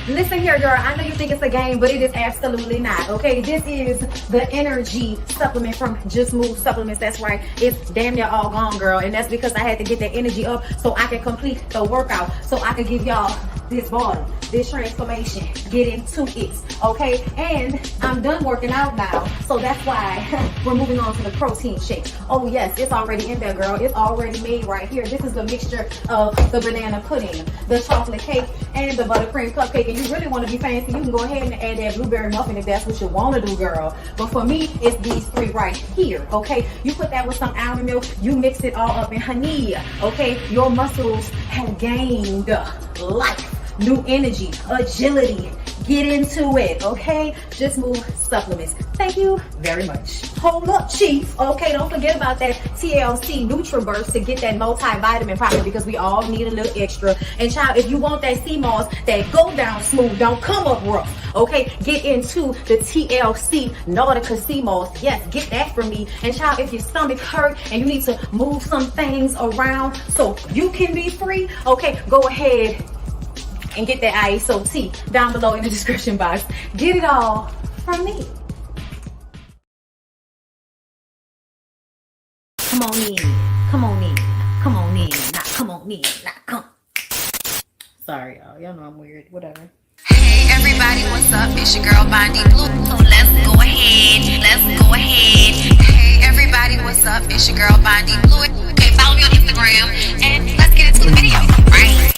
Listen here, girl. I know you think it's a game, but it is absolutely not. Okay, this is the energy supplement from Just Move Supplements. That's right. It's damn near all gone, girl, and that's because I had to get that energy up so I can complete the workout, so I can give y'all this body, this transformation, get into it. Okay, and I'm done working out now, so that's why we're moving on to the protein shake. Oh yes, it's already in there, girl. It's already made right here. This is the mixture of the banana pudding, the chocolate cake, and the buttercream cupcake. And you really want to be fancy, you can go ahead and add that blueberry muffin if that's what you want to do, girl. But for me, it's these three right here. Okay, you put that with some almond milk, you mix it all up in honey. Okay, your muscles have gained life, new energy, agility. Get into it, okay? Just Move Supplements. Thank you very much. Hold up, Chief. Okay, don't forget about that TLC NutriBurst to get that multivitamin power, because we all need a little extra. And child, if you want that sea moss that go down smooth, don't come up rough, okay? Get into the TLC Nautica sea moss. Yes, get that from me. And child, if your stomach hurt and you need to move some things around so you can be free, okay, go ahead and get that ISO tea down below in the description box. Get it all from me. Come on in, come on in, come on in, not come on in, not come. Sorry, y'all know I'm weird, whatever. Hey everybody, what's up? It's your girl BondyBlue. So let's go ahead. Hey everybody, what's up? It's your girl BondyBlue. Okay, follow me on Instagram and let's get into the video, right?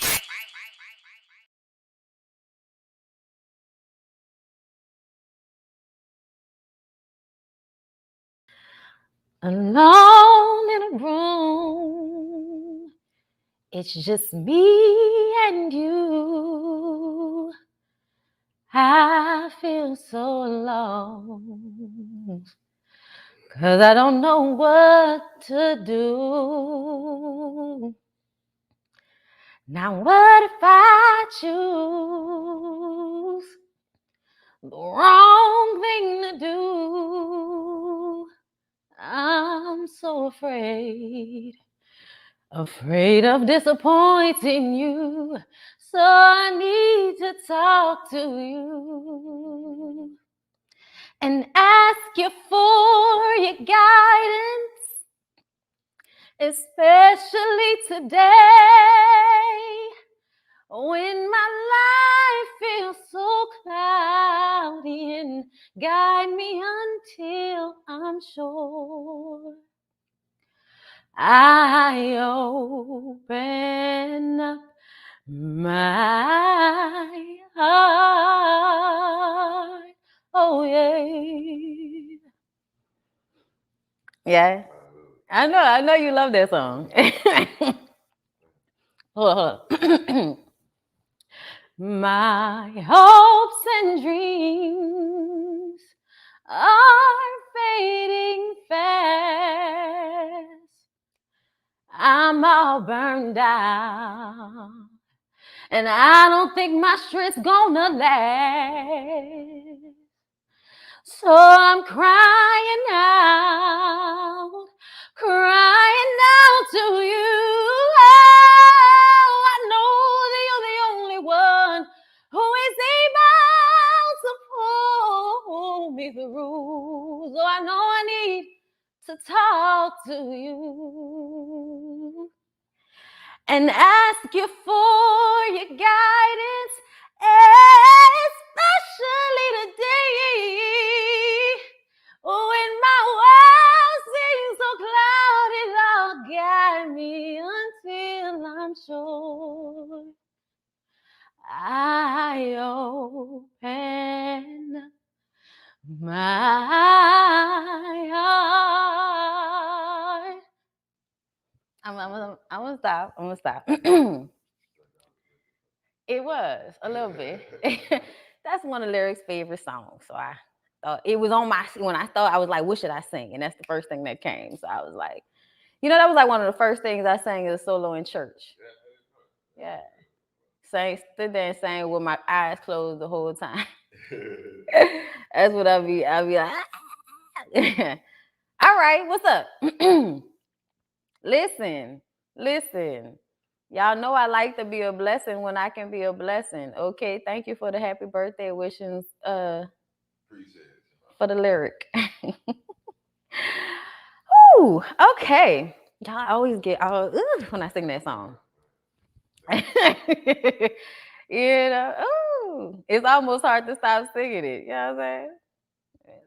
Alone in a room, it's just me and you. I feel so alone, 'cause I don't know what to do. Now what if I choose the wrong thing to do? I'm so afraid of disappointing you. So I need to talk to you and ask you for your guidance, especially today when my life feels so cloudy, and guide me until I'm sure I open up my heart. Oh yeah. Yeah. I know you love that song. Hold on. My hopes and dreams are fading fast. I'm all burned out, and I don't think my strength's gonna last. So I'm crying out to you. Oh, I know that you're the only one who is able to pull me through. So I know I need to talk to you and ask you for your guidance, especially today when my world seems so cloudy. Lord, guide me until I'm sure I open my heart. I'm gonna stop. It was a little bit. That's one of Lyric's favorite songs. So I thought it was on my, when I thought, I was like, what should I sing? And that's the first thing that came. So I was like, that was like one of the first things I sang as a solo in church. Yeah. Stood there and sang with my eyes closed the whole time. That's what I'll be like, all right, what's up? Listen. Y'all know I like to be a blessing when I can be a blessing. Okay, thank you for the happy birthday wishes. For the lyric. Ooh, okay. Y'all always get all when I sing that song. Ooh, it's almost hard to stop singing it. You know what I'm saying?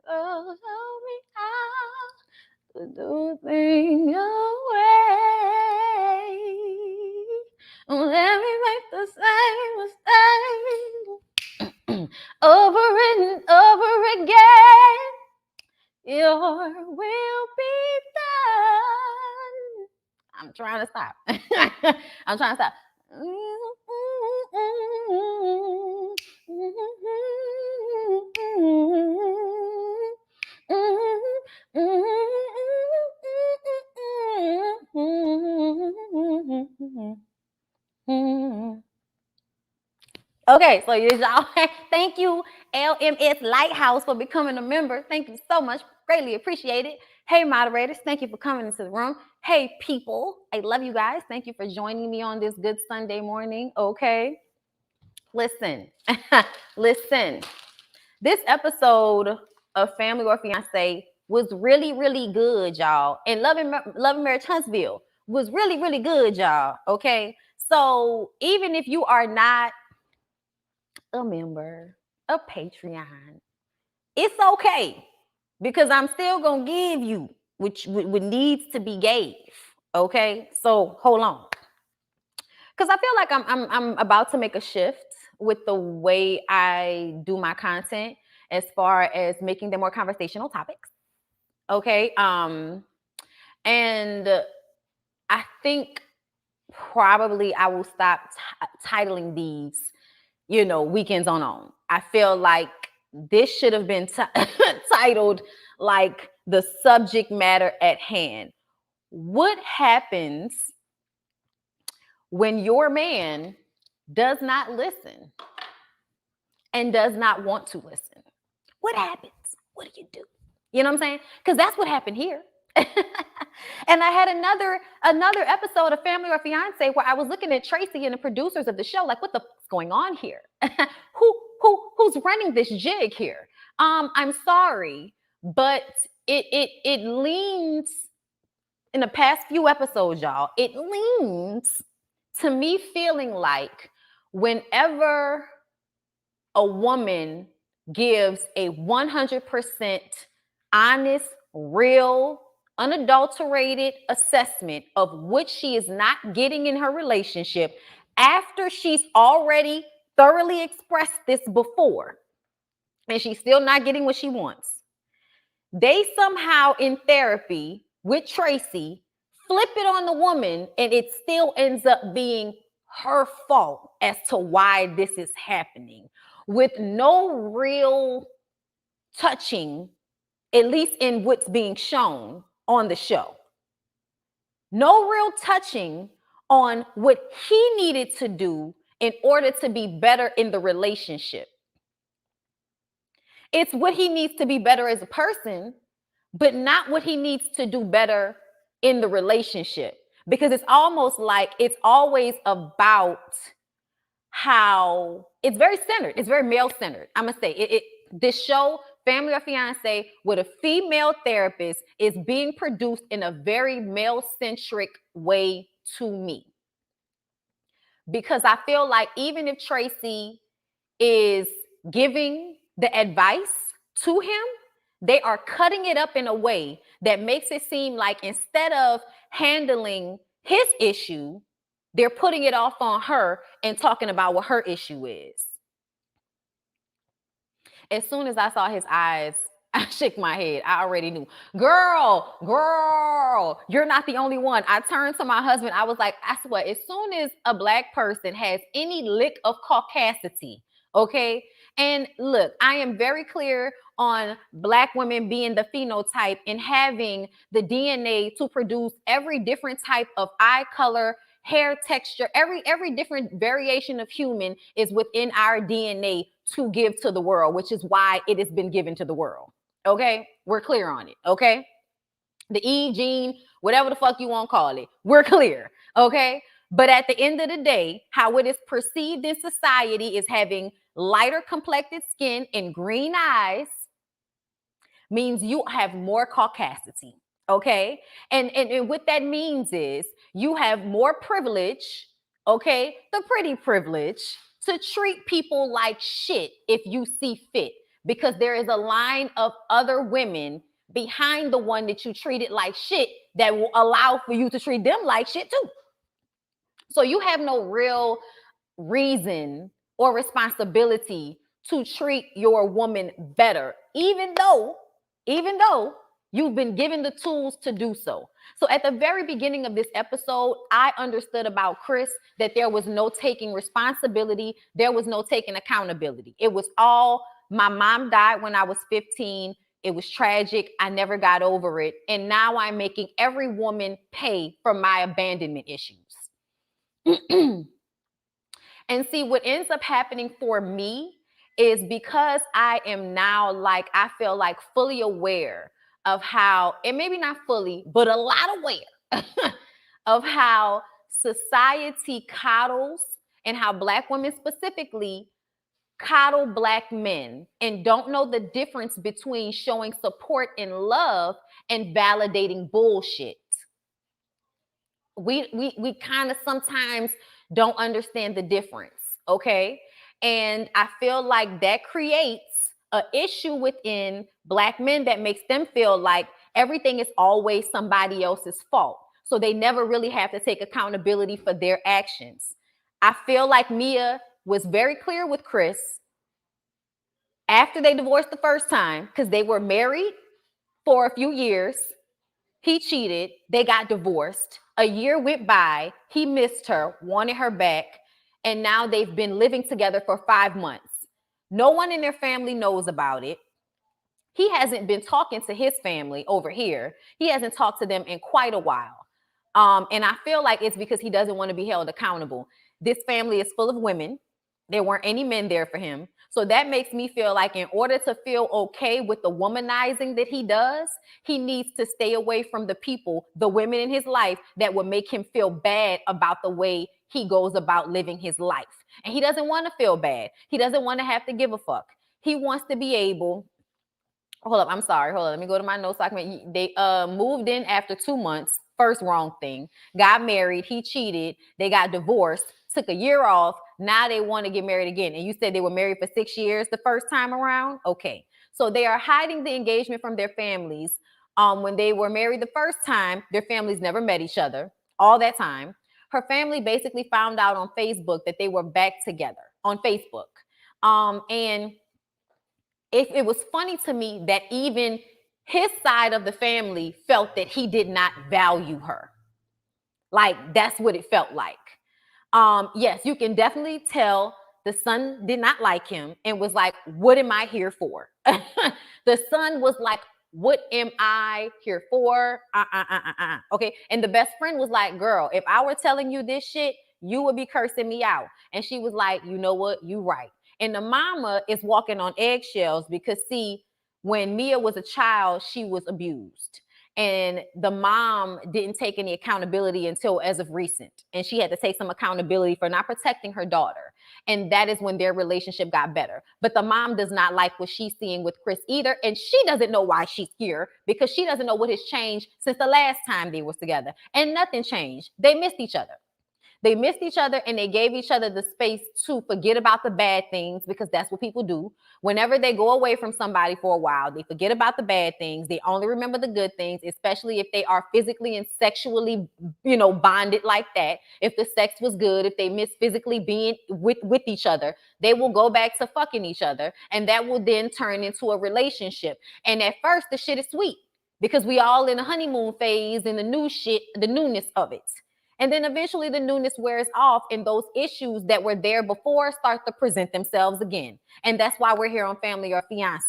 Oh, show me how to do things your way. Let me make the same mistake over and over again. Your will be done. I'm trying to stop. I'm trying to stop. Okay, so y'all, thank you, LMS Lighthouse, for becoming a member. Thank you so much. Greatly appreciate it. Hey, moderators, thank you for coming into the room. Hey, people, I love you guys. Thank you for joining me on this good Sunday morning. Okay, listen, listen. This episode of Family or Fiance was really, really good, y'all. And Loving Marriage Huntsville was really, really good, y'all. Okay, so even if you are not a member, a Patreon, it's okay, because I'm still gonna give you what needs to be gave. Okay, so hold on, because I feel like I'm about to make a shift with the way I do my content as far as making them more conversational topics. Okay, and I think probably I will stop titling these, weekends on. I feel like this should have been titled like the subject matter at hand. What happens when your man does not listen and does not want to listen? What happens? What do you do? You know what I'm saying? Because that's what happened here. And I had another episode of Family or Fiance where I was looking at Tracy and the producers of the show, like, what the fuck's going on here? Who's running this jig here? I'm sorry, but it leans, in the past few episodes, y'all, it leans to me feeling like whenever a woman gives a 100% honest, real, unadulterated assessment of what she is not getting in her relationship after she's already thoroughly expressed this before, and she's still not getting what she wants, they somehow in therapy with Tracy flip it on the woman, and it still ends up being her fault as to why this is happening, with no real touching, at least in what's being shown on the show. No real touching on what he needed to do in order to be better in the relationship. It's what he needs to be better as a person, but not what he needs to do better in the relationship. Because it's almost like it's always about how it's very centered. It's very male centered. I'm gonna say this show, Family or Fiance, with a female therapist, is being produced in a very male-centric way to me. Because I feel like even if Tracy is giving the advice to him, they are cutting it up in a way that makes it seem like instead of handling his issue, they're putting it off on her and talking about what her issue is. As soon as I saw his eyes, I shook my head. I already knew. Girl, you're not the only one. I turned to my husband. I was like, I swear, as soon as a Black person has any lick of caucasity, okay? And look, I am very clear on Black women being the phenotype and having the DNA to produce every different type of eye color, hair texture, every different variation of human is within our DNA to give to the world, which is why it has been given to the world. Okay, we're clear on it. Okay, the E gene, whatever the fuck you want to call it, we're clear. Okay, But at the end of the day, how it is perceived in society is having lighter complected skin and green eyes means you have more caucasity. Okay. And what that means is you have more privilege, okay, the pretty privilege to treat people like shit if you see fit, because there is a line of other women behind the one that you treated like shit that will allow for you to treat them like shit too. So you have no real reason or responsibility to treat your woman better, even though you've been given the tools to do so. So at the very beginning of this episode, I understood about Chris that there was no taking responsibility. There was no taking accountability. It was all, my mom died when I was 15. It was tragic. I never got over it. And now I'm making every woman pay for my abandonment issues. And see, what ends up happening for me is because I am now, like, I feel like fully aware of how, and maybe not fully, but a lot aware of how society coddles and how Black women specifically coddle Black men and don't know the difference between showing support and love and validating bullshit. We kind of sometimes don't understand the difference, okay? And I feel like that creates an issue within Black men that makes them feel like everything is always somebody else's fault. So they never really have to take accountability for their actions. I feel like Mia was very clear with Chris after they divorced the first time, because they were married for a few years. He cheated. They got divorced. A year went by. He missed her, wanted her back. And now they've been living together for 5 months. No one in their family knows about it. He hasn't been talking to his family over here. He hasn't talked to them in quite a while. And I feel like it's because he doesn't want to be held accountable. This family is full of women. There weren't any men there for him. So that makes me feel like in order to feel okay with the womanizing that he does, he needs to stay away from the people, the women in his life that would make him feel bad about the way he goes about living his life. And he doesn't want to feel bad. He doesn't want to have to give a fuck. He wants to be able, hold up, I'm sorry, hold up, let me go to my notes document. They moved in after 2 months, first wrong thing, got married, he cheated, they got divorced, took a year off. Now they want to get married again. And you said they were married for 6 years the first time around? Okay. So they are hiding the engagement from their families. When they were married the first time, their families never met each other all that time. Her family basically found out on Facebook that they were back together on Facebook. And it was funny to me that even his side of the family felt that he did not value her. Like, that's what it felt like. Yes, you can definitely tell the son did not like him and was like, what am I here for? The son was like, what am I here for? Okay. And the best friend was like, girl, if I were telling you this shit, you would be cursing me out. And she was like, you know what? You right. And the mama is walking on eggshells because, see, when Mia was a child, she was abused. And the mom didn't take any accountability until as of recent. And she had to take some accountability for not protecting her daughter. And that is when their relationship got better. But the mom does not like what she's seeing with Chris either. And she doesn't know why she's here because she doesn't know what has changed since the last time they were together. And nothing changed. They missed each other. They missed each other and they gave each other the space to forget about the bad things, because that's what people do. Whenever they go away from somebody for a while, they forget about the bad things. They only remember the good things, especially if they are physically and sexually, bonded like that. If the sex was good, if they miss physically being with each other, they will go back to fucking each other. And that will then turn into a relationship. And at first, the shit is sweet because we all in a honeymoon phase and the newness of it. And then eventually the newness wears off and those issues that were there before start to present themselves again. And that's why we're here on Family or Fiance.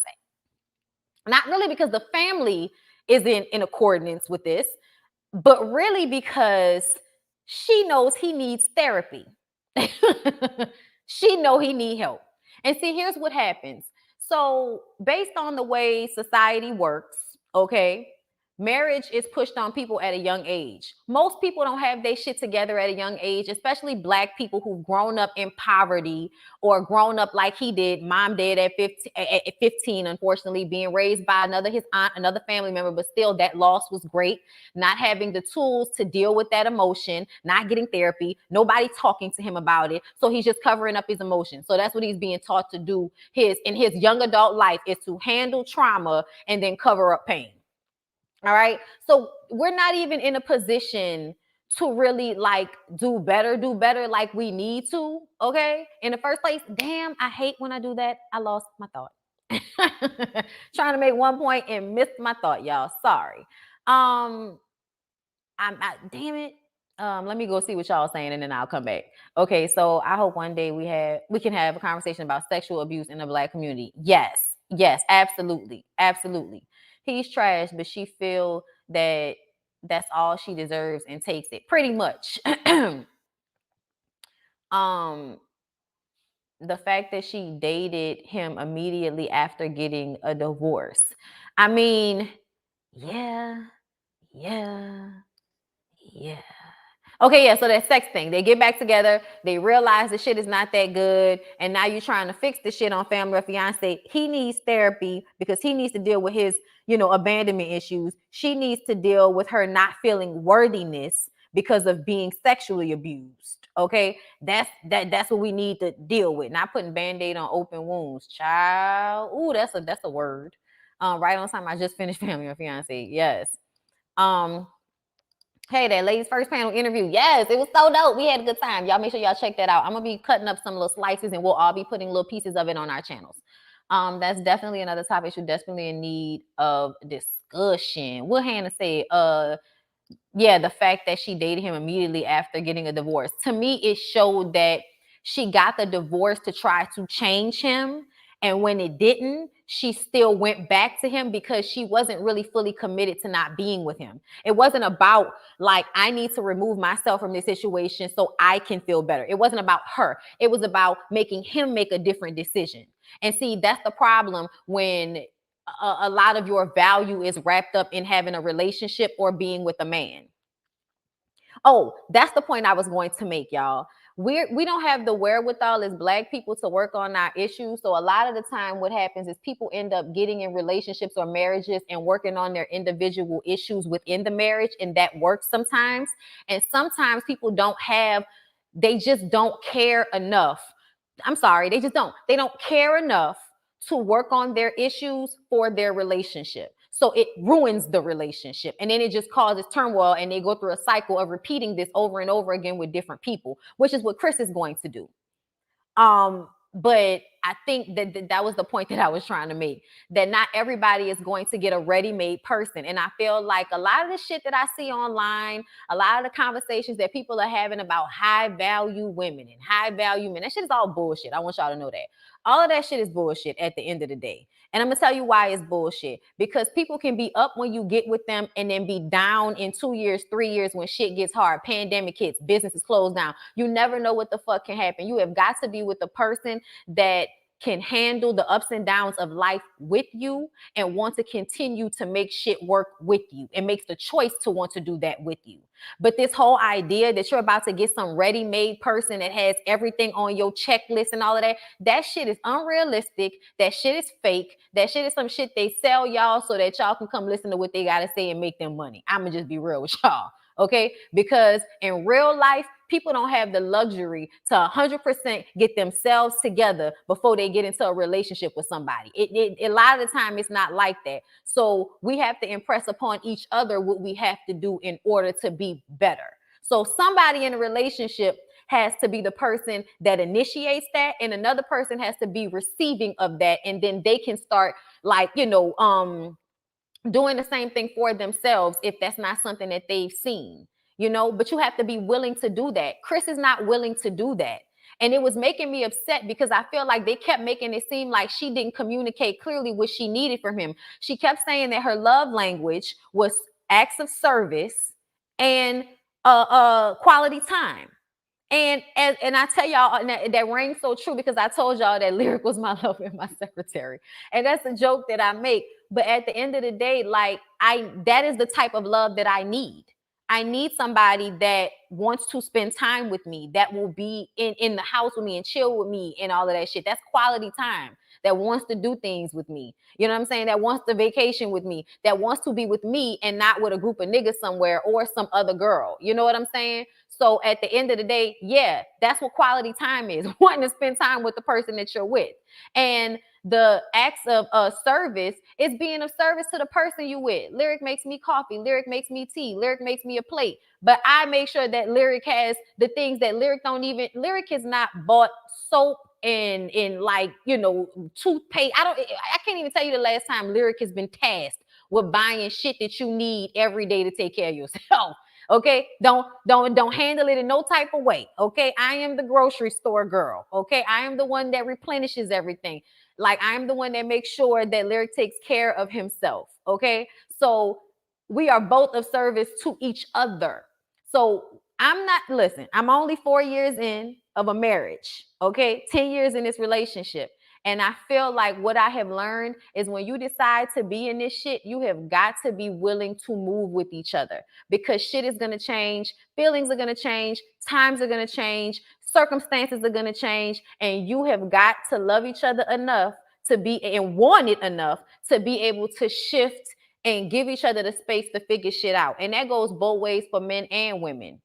Not really because the family isn't in accordance with this, but really because she knows he needs therapy. She knows he needs help. And see, here's what happens. So based on the way society works, okay, marriage is pushed on people at a young age. Most people don't have their shit together at a young age, especially Black people who've grown up in poverty or grown up like he did. Mom did at 15, unfortunately, being raised by his aunt, another family member, but still that loss was great. Not having the tools to deal with that emotion, not getting therapy, nobody talking to him about it. So he's just covering up his emotions. So that's what he's being taught to do in his young adult life, is to handle trauma and then cover up pain. All right. So we're not even in a position to really like do better like we need to. Okay. In the first place, damn, I hate when I do that. I lost my thought. Trying to make one point and missed my thought, y'all. Sorry. Damn it. Let me go see what y'all saying and then I'll come back. Okay, so I hope one day we can have a conversation about sexual abuse in the Black community. Yes, absolutely. He's trash, but she feel that that's all she deserves and takes it. Pretty much. The fact that she dated him immediately after getting a divorce. I mean, yeah. Okay, yeah, so that sex thing. They get back together, they realize the shit is not that good, and now you're trying to fix the shit on Family or Fiance. He needs therapy because he needs to deal with his, abandonment issues. She needs to deal with her not feeling worthiness because of being sexually abused. Okay, that's what we need to deal with. Not putting Band-Aid on open wounds, child. Ooh, that's a word. Right on time. I just finished Family or Fiance. Yes. Hey, that ladies first panel interview. Yes, it was so dope. We had a good time. Y'all make sure y'all check that out. I'm gonna be cutting up some little slices and we'll all be putting little pieces of it on our channels. That's definitely another topic you're definitely in need of discussion. What Hannah said, the fact that she dated him immediately after getting a divorce. To me, it showed that she got the divorce to try to change him. And when it didn't, she still went back to him because she wasn't really fully committed to not being with him. It wasn't about like, I need to remove myself from this situation so I can feel better. It wasn't about her. It was about making him make a different decision. And see, that's the problem when a lot of your value is wrapped up in having a relationship or being with a man. Oh, that's the point I was going to make, y'all. We don't have the wherewithal as Black people to work on our issues. So a lot of the time what happens is people end up getting in relationships or marriages and working on their individual issues within the marriage. And that works sometimes. And sometimes people they just don't care enough. I'm sorry, they just don't. They don't care enough to work on their issues for their relationship. So it ruins the relationship. And then it just causes turmoil and they go through a cycle of repeating this over and over again with different people, which is what Chris is going to do. But I think that was the point that I was trying to make, that not everybody is going to get a ready-made person. And I feel like a lot of the shit that I see online, a lot of the conversations that people are having about high-value women and high-value men, that shit is all bullshit. I want y'all to know that. All of that shit is bullshit at the end of the day. And I'm going to tell you why it's bullshit. Because people can be up when you get with them and then be down in 2 years, 3 years when shit gets hard. Pandemic hits, businesses close down. You never know what the fuck can happen. You have got to be with a person that can handle the ups and downs of life with you and want to continue to make shit work with you and makes the choice to want to do that with you. But this whole idea that you're about to get some ready-made person that has everything on your checklist and all of that shit is unrealistic. That shit is fake. That shit is some shit they sell y'all so that y'all can come listen to what they got to say and make them money. I'm going to just be real with y'all. Okay, because in real life, people don't have the luxury to 100% get themselves together before they get into a relationship with somebody. A lot of the time, it's not like that. So we have to impress upon each other what we have to do in order to be better. So somebody in a relationship has to be the person that initiates that, and another person has to be receiving of that, and then they can start doing the same thing for themselves if that's not something that they've seen, but you have to be willing to do that. Chris is not willing to do that. And it was making me upset because I feel like they kept making it seem like she didn't communicate clearly what she needed from him. She kept saying that her love language was acts of service and quality time. And I tell y'all, and that rings so true because I told y'all that Lyric was my lover and my secretary. And that's a joke that I make. But at the end of the day, like that is the type of love that I need. I need somebody that wants to spend time with me, that will be in the house with me and chill with me and all of that shit. That's quality time. That wants to do things with me. You know what I'm saying? That wants to vacation with me. That wants to be with me and not with a group of niggas somewhere or some other girl. You know what I'm saying? So at the end of the day, yeah, that's what quality time is. Wanting to spend time with the person that you're with. And the acts of service is being of service to the person you with. Lyric makes me coffee. Lyric makes me tea. Lyric makes me a plate. But I make sure that Lyric has the things that Lyric don't even. Lyric has not bought soap and like, you know, toothpaste. I can't even tell you the last time Lyric has been tasked with buying shit that you need every day to take care of yourself. Okay, don't handle it in no type of way. Okay, I am the grocery store girl. Okay, I am the one that replenishes everything. Like, I am the one that makes sure that Lyric takes care of himself. Okay, so we are both of service to each other. So I'm only 4 years in of a marriage. Okay, 10 years in this relationship. And I feel like what I have learned is when you decide to be in this shit, you have got to be willing to move with each other, because shit is going to change. Feelings are going to change. Times are going to change. Circumstances are going to change. And you have got to love each other enough to be, and want it enough to be able to shift and give each other the space to figure shit out. And that goes both ways for men and women.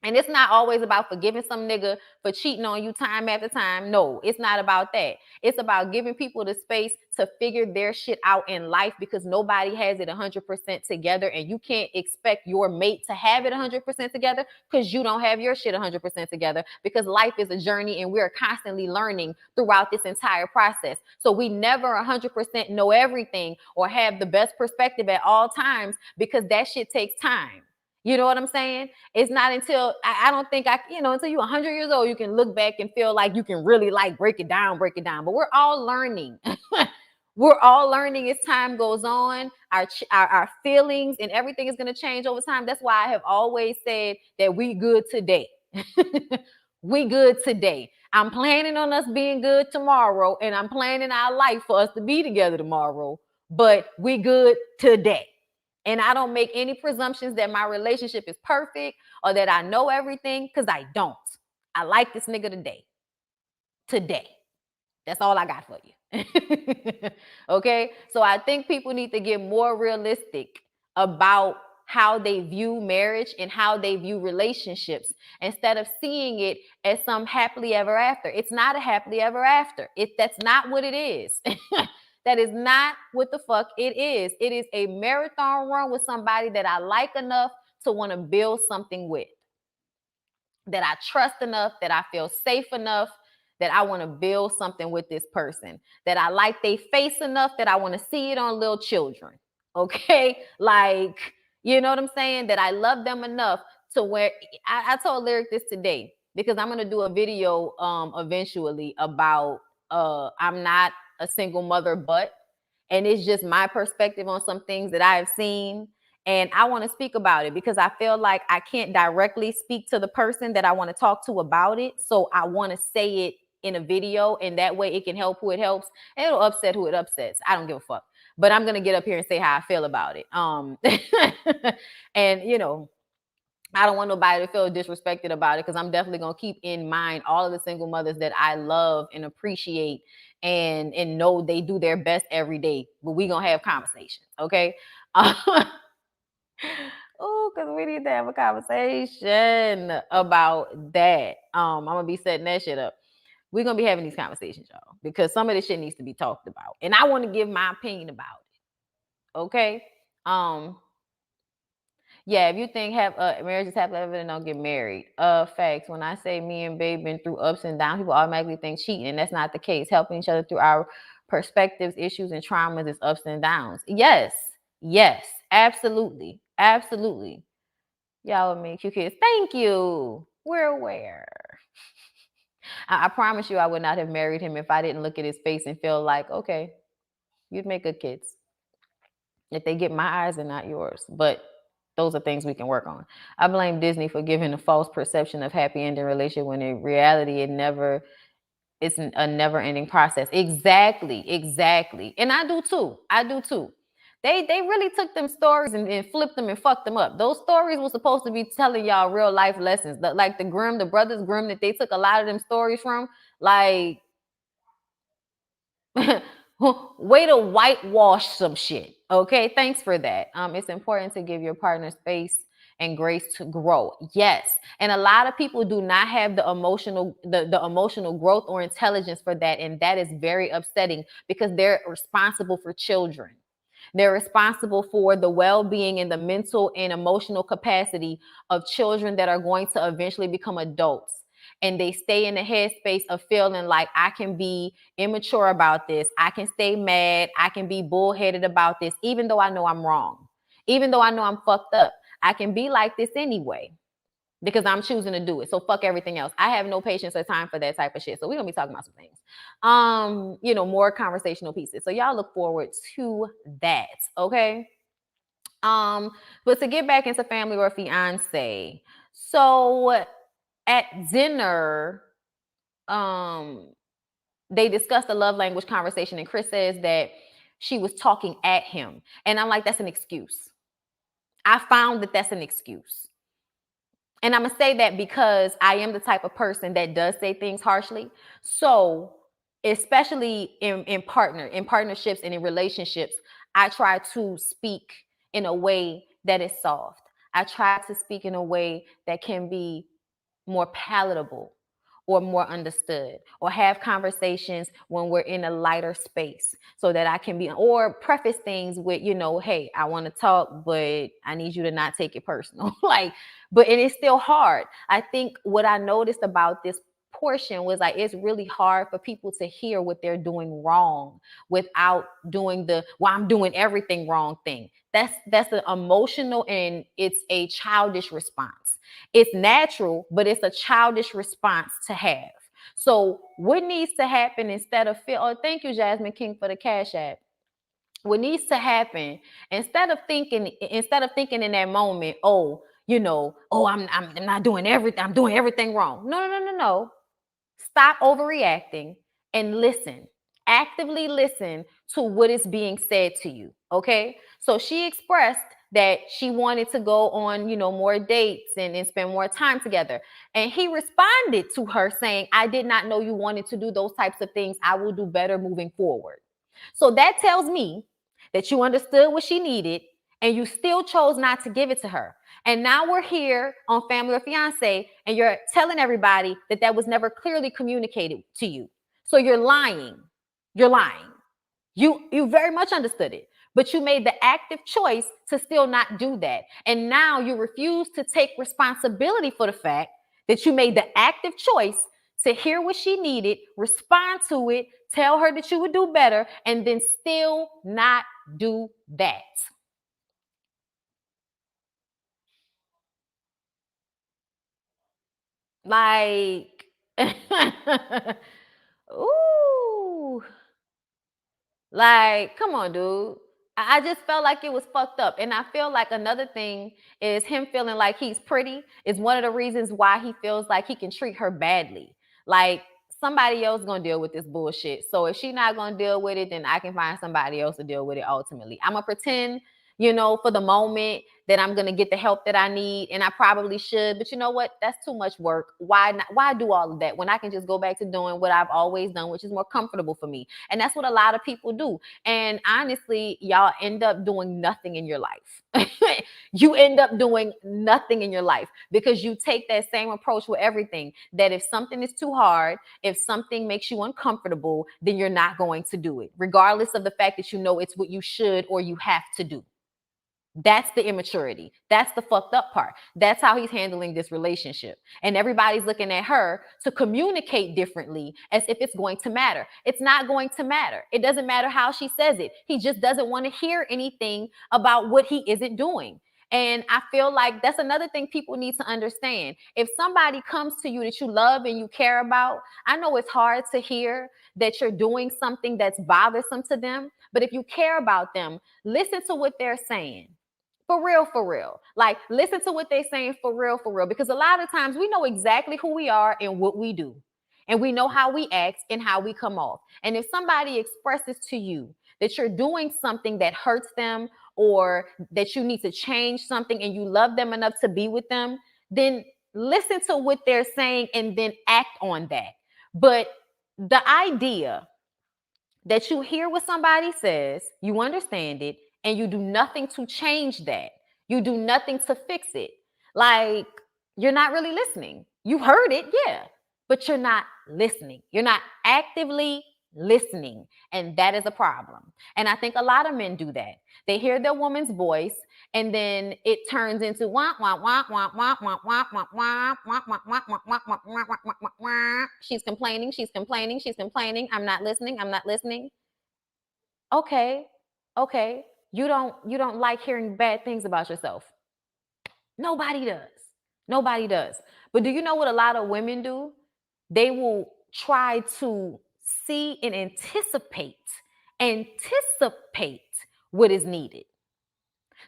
And it's not always about forgiving some nigga for cheating on you time after time. No, it's not about that. It's about giving people the space to figure their shit out in life, because nobody has it 100% together. And you can't expect your mate to have it 100% together because you don't have your shit 100% together, because life is a journey and we're constantly learning throughout this entire process. So we never 100% know everything or have the best perspective at all times, because that shit takes time. You know what I'm saying? It's not until I don't think until you're 100 years old, you can look back and feel like you can really like break it down. But we're all learning. We're all learning as time goes on. Our feelings and everything is going to change over time. That's why I have always said that we good today. We good today. I'm planning on us being good tomorrow, and I'm planning our life for us to be together tomorrow. But we good today. And I don't make any presumptions that my relationship is perfect or that I know everything, because I don't. I like this nigga today. Today. That's all I got for you. Okay? So I think people need to get more realistic about how they view marriage and how they view relationships, instead of seeing it as some happily ever after. It's not a happily ever after. That's not what it is. That is not what the fuck it is. It is a marathon run with somebody that I like enough to want to build something with, that I trust enough, that I feel safe enough, that I want to build something with this person, that I like their face enough that I want to see it on little children. Okay? Like, you know what I'm saying? That I love them enough to where I told Lyric this today, because I'm going to do a video eventually about I'm not a single mother, and it's just my perspective on some things that I have seen. And I want to speak about it because I feel like I can't directly speak to the person that I want to talk to about it. So I want to say it in a video, and that way it can help who it helps, and it'll upset who it upsets. I don't give a fuck. But I'm going to get up here and say how I feel about it. And, I don't want nobody to feel disrespected about it, because I'm definitely going to keep in mind all of the single mothers that I love and appreciate and know they do their best every day. But we going to have conversations, okay? Oh, because we need to have a conversation about that. I'm going to be setting that shit up. We're going to be having these conversations, y'all, because some of this shit needs to be talked about. And I want to give my opinion about it, okay? Yeah, if you think marriage is happily ever, then don't get married. Facts. When I say me and Babe been through ups and downs, people automatically think cheating, and that's not the case. Helping each other through our perspectives, issues, and traumas is ups and downs. Yes, absolutely, absolutely. Y'all with me, cute kids. Thank you. We're aware. I promise you, I would not have married him if I didn't look at his face and feel like, okay, you'd make good kids if they get my eyes and not yours. But those are things we can work on. I blame Disney for giving a false perception of happy ending relationship when in reality it's a never ending process. Exactly. And I do too. They really took them stories and flipped them and fucked them up. Those stories were supposed to be telling y'all real life lessons. Like the brothers Grimm, that they took a lot of them stories from, like way to whitewash some shit. Okay, thanks for that. It's important to give your partner space and grace to grow. Yes, and a lot of people do not have the emotional growth or intelligence for that, and that is very upsetting because they're responsible for children. They're responsible for the well-being and the mental and emotional capacity of children that are going to eventually become adults. And they stay in the headspace of feeling like I can be immature about this. I can stay mad. I can be bullheaded about this, even though I know I'm wrong. Even though I know I'm fucked up. I can be like this anyway because I'm choosing to do it. So fuck everything else. I have no patience or time for that type of shit. So we're going to be talking about some things. More conversational pieces. So y'all look forward to that. Okay. But to get back into family or fiance. So at dinner, they discussed the love language conversation, and Chris says that she was talking at him. And I'm like, that's an excuse. I found that that's an excuse. And I'm going to say that because I am the type of person that does say things harshly. So especially in partnerships and in relationships, I try to speak in a way that is soft. I try to speak in a way that can be more palatable or more understood, or have conversations when we're in a lighter space so that I can be, or preface things with, hey, I want to talk, but I need you to not take it personal. But it is still hard. I think what I noticed about this portion was like, it's really hard for people to hear what they're doing wrong without doing I'm doing everything wrong thing. That's an emotional and it's a childish response. It's natural, but it's a childish response to have. So what needs to happen instead of thank you, Jasmine King, for the Cash App. What needs to happen instead of thinking in that moment, I'm not doing everything. I'm doing everything wrong. No. Stop overreacting and listen. Actively listen to what is being said to you. Okay. So she expressed that she wanted to go on, more dates and spend more time together. And he responded to her saying, I did not know you wanted to do those types of things. I will do better moving forward. So that tells me that you understood what she needed and you still chose not to give it to her. And now we're here on Family or Fiance, and you're telling everybody that was never clearly communicated to you. So you're lying. You're lying. You very much understood it, but you made the active choice to still not do that. And now you refuse to take responsibility for the fact that you made the active choice to hear what she needed, respond to it, tell her that you would do better, and then still not do that. Like, ooh, like, come on, dude. I just felt like it was fucked up. And I feel like another thing is him feeling like he's pretty is one of the reasons why he feels like he can treat her badly. Like, somebody else gonna deal with this bullshit. So if she's not gonna deal with it, then I can find somebody else to deal with it ultimately. I'm gonna pretend, for the moment that I'm gonna get the help that I need, and I probably should, but you know what? That's too much work. Why not? Why do all of that when I can just go back to doing what I've always done, which is more comfortable for me? And that's what a lot of people do. And honestly, y'all end up doing nothing in your life. You end up doing nothing in your life because you take that same approach with everything. That if something is too hard, if something makes you uncomfortable, then you're not going to do it, regardless of the fact that it's what you should or you have to do. That's the immaturity. That's the fucked up part. That's how he's handling this relationship. And everybody's looking at her to communicate differently as if it's going to matter. It's not going to matter. It doesn't matter how she says it. He just doesn't want to hear anything about what he isn't doing. And I feel like that's another thing people need to understand. If somebody comes to you that you love and you care about, I know it's hard to hear that you're doing something that's bothersome to them. But if you care about them, listen to what they're saying. For real, for real. Like, listen to what they're saying for real, because a lot of times we know exactly who we are and what we do. And we know how we act and how we come off. And if somebody expresses to you that you're doing something that hurts them or that you need to change something and you love them enough to be with them, then listen to what they're saying and then act on that. But the idea that you hear what somebody says, you understand it, and you do nothing to change that. You do nothing to fix it. Like, you're not really listening. You heard it, yeah, but you're not listening. You're not actively listening, and that is a problem. And I think a lot of men do that. They hear their woman's voice, and then it turns into wah wah wah wah wah wah wah wah wah wah wah wah wah wah wah wah wah wah. She's complaining, she's complaining, she's complaining. I'm not listening, I'm not listening. Okay, okay. You don't like hearing bad things about yourself. Nobody does. Nobody does. But do you know what a lot of women do? They will try to see and anticipate what is needed,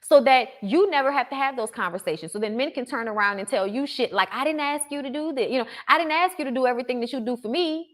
so that you never have to have those conversations. So then men can turn around and tell you shit like, I didn't ask you to do that. I didn't ask you to do everything that you do for me.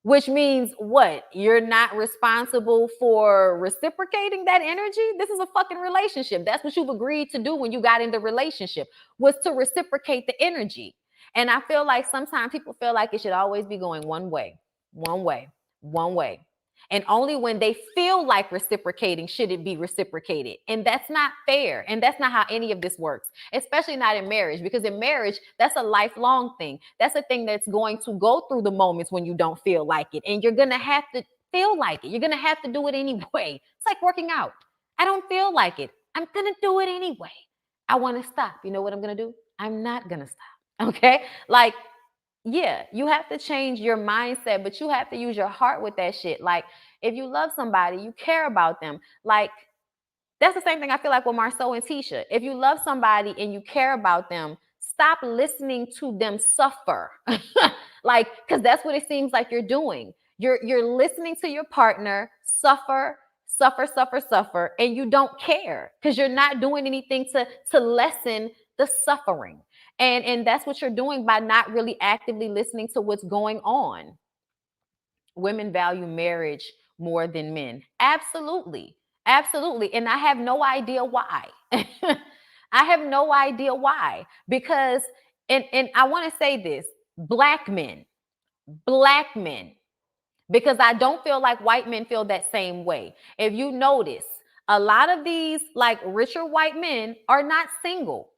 Which means what? You're not responsible for reciprocating that energy? This is a fucking relationship. That's what you've agreed to do when you got in the relationship, was to reciprocate the energy. And I feel like sometimes people feel like it should always be going one way, one way, one way. And only when they feel like reciprocating should it be reciprocated. And that's not fair. And that's not how any of this works, especially not in marriage, because in marriage, that's a lifelong thing. That's a thing that's going to go through the moments when you don't feel like it. And you're going to have to feel like it. You're going to have to do it anyway. It's like working out. I don't feel like it. I'm going to do it anyway. I want to stop. You know what I'm going to do? I'm not going to stop. Okay? Like, yeah, you have to change your mindset, but you have to use your heart with that shit. Like, if you love somebody, you care about them. Like, that's the same thing I feel like with Marceau and Tisha. If you love somebody and you care about them, stop listening to them suffer. Like, because that's what it seems like you're doing. You're listening to your partner suffer, and you don't care because you're not doing anything to lessen the suffering. And that's what you're doing by not really actively listening to what's going on. Women value marriage more than men. Absolutely. Absolutely. And I have no idea why. I have no idea why. Because, and I want to say this, black men, because I don't feel like white men feel that same way. If you notice, a lot of these like richer white men are not single.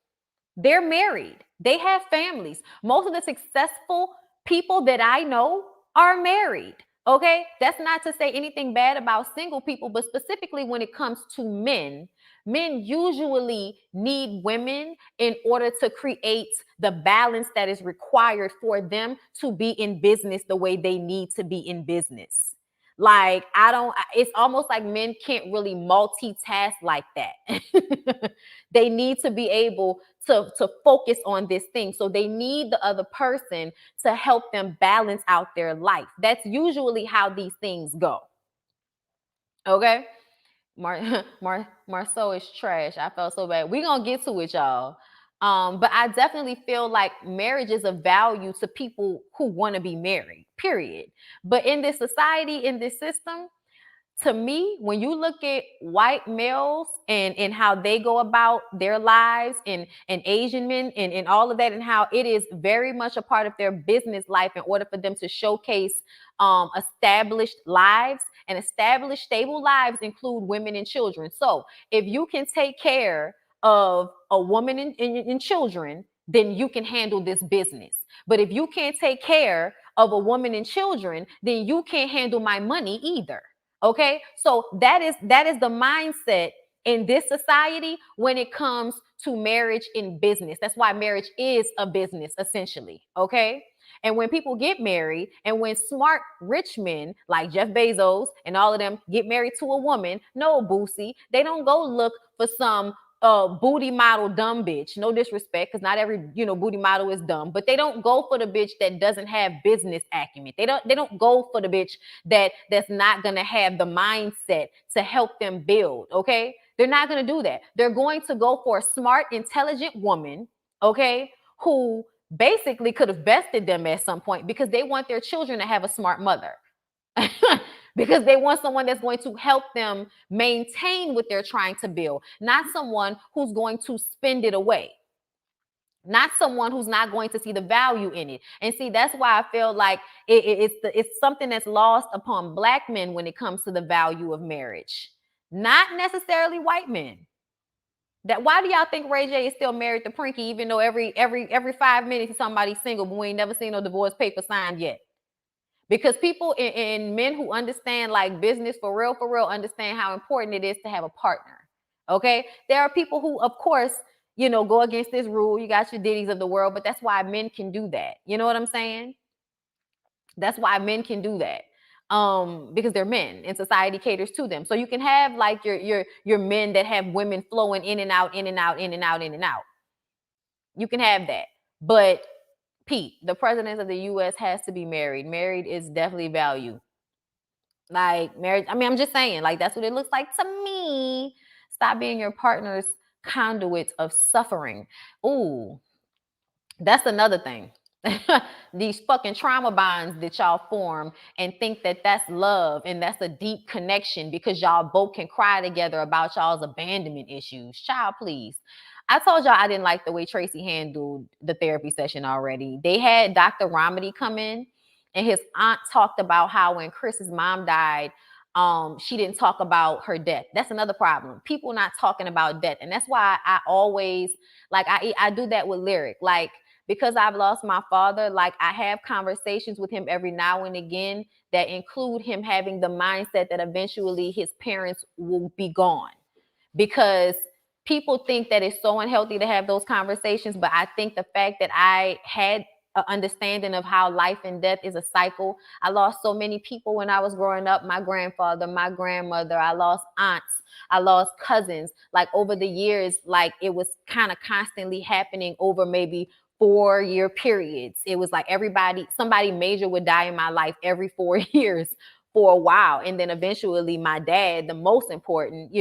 They're married. They have families. Most of the successful people that I know are married. Okay. That's not to say anything bad about single people, but specifically when it comes to men, men usually need women in order to create the balance that is required for them to be in business the way they need to be in business. Like, it's almost like men can't really multitask like that. They need to be able to focus on this thing. So they need the other person to help them balance out their life. That's usually how these things go. Okay? Marceau is trash. I felt so bad. We're going to get to it, y'all. But I definitely feel like marriage is of value to people who want to be married, period. But in this society, in this system, to me, when you look at white males and how they go about their lives and Asian men and all of that, and how it is very much a part of their business life in order for them to showcase established lives, and established stable lives include women and children. So if you can take care of a woman and children, then you can handle this business. But if you can't take care of a woman and children, then you can't handle my money either. Okay, so that is the mindset in this society when it comes to marriage in business. That's why marriage is a business, essentially. Okay, and when people get married, and when smart rich men like Jeff Bezos and all of them get married to a woman, no, Boosie, they don't go look for some booty model dumb bitch. No disrespect, because not every booty model is dumb, but they don't go for the bitch that doesn't have business acumen. They don't go for the bitch that's not gonna have the mindset to help them build. Okay, They're not going to do that. They're going to go for a smart, intelligent woman, okay, who basically could have bested them at some point because they want their children to have a smart mother. Because they want someone that's going to help them maintain what they're trying to build, not someone who's going to spend it away, not someone who's not going to see the value in it. And see, that's why I feel like it's something that's lost upon Black men when it comes to the value of marriage, not necessarily white men. That why do y'all think Ray J is still married to Prinky, even though every 5 minutes somebody's single, but we ain't never seen no divorce paper signed yet? Because people and men who understand like business for real, understand how important it is to have a partner. Okay. There are people who, of course, you know, go against this rule. You got your Diddy's of the world, but that's why men can do that. You know what I'm saying? That's why men can do that. Because they're men and society caters to them. So you can have like your men that have women flowing in and out, in and out, in and out, in and out. You can have that. But Pete, the president of the U.S. has to be married. Married is definitely value. Like marriage, I mean, I'm just saying, like, that's what it looks like to me. Stop being your partner's conduit of suffering. Ooh, that's another thing. These fucking trauma bonds that y'all form and think that that's love and that's a deep connection because y'all both can cry together about y'all's abandonment issues. Child, please. I told y'all I didn't like the way Tracy handled the therapy session already. They had Dr. Romedy come in, and his aunt talked about how when Chris's mom died, she didn't talk about her death. That's another problem. People not talking about death. And that's why I always, like, I do that with Lyric. Like, because I've lost my father, like, I have conversations with him every now and again that include him having the mindset that eventually his parents will be gone. Because people think that it's so unhealthy to have those conversations, but I think the fact that I had an understanding of how life and death is a cycle. I lost so many people when I was growing up. My grandfather, my grandmother, I lost aunts, I lost cousins. Like over the years, like it was kind of constantly happening over maybe 4-year periods. It was like somebody major would die in my life every 4 years for a while. And then eventually my dad, the most important,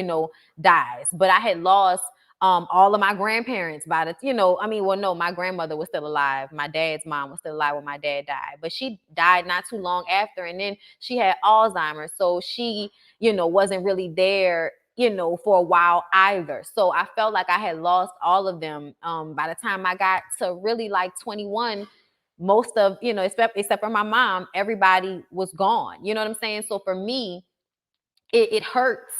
dies. But I had lost all of my grandparents by the, my grandmother was still alive. My dad's mom was still alive when my dad died, but she died not too long after. And then she had Alzheimer's. So she, wasn't really there, for a while either. So I felt like I had lost all of them. By the time I got to really like 21, most of, except for my mom, everybody was gone. You know what I'm saying? So for me, it hurts.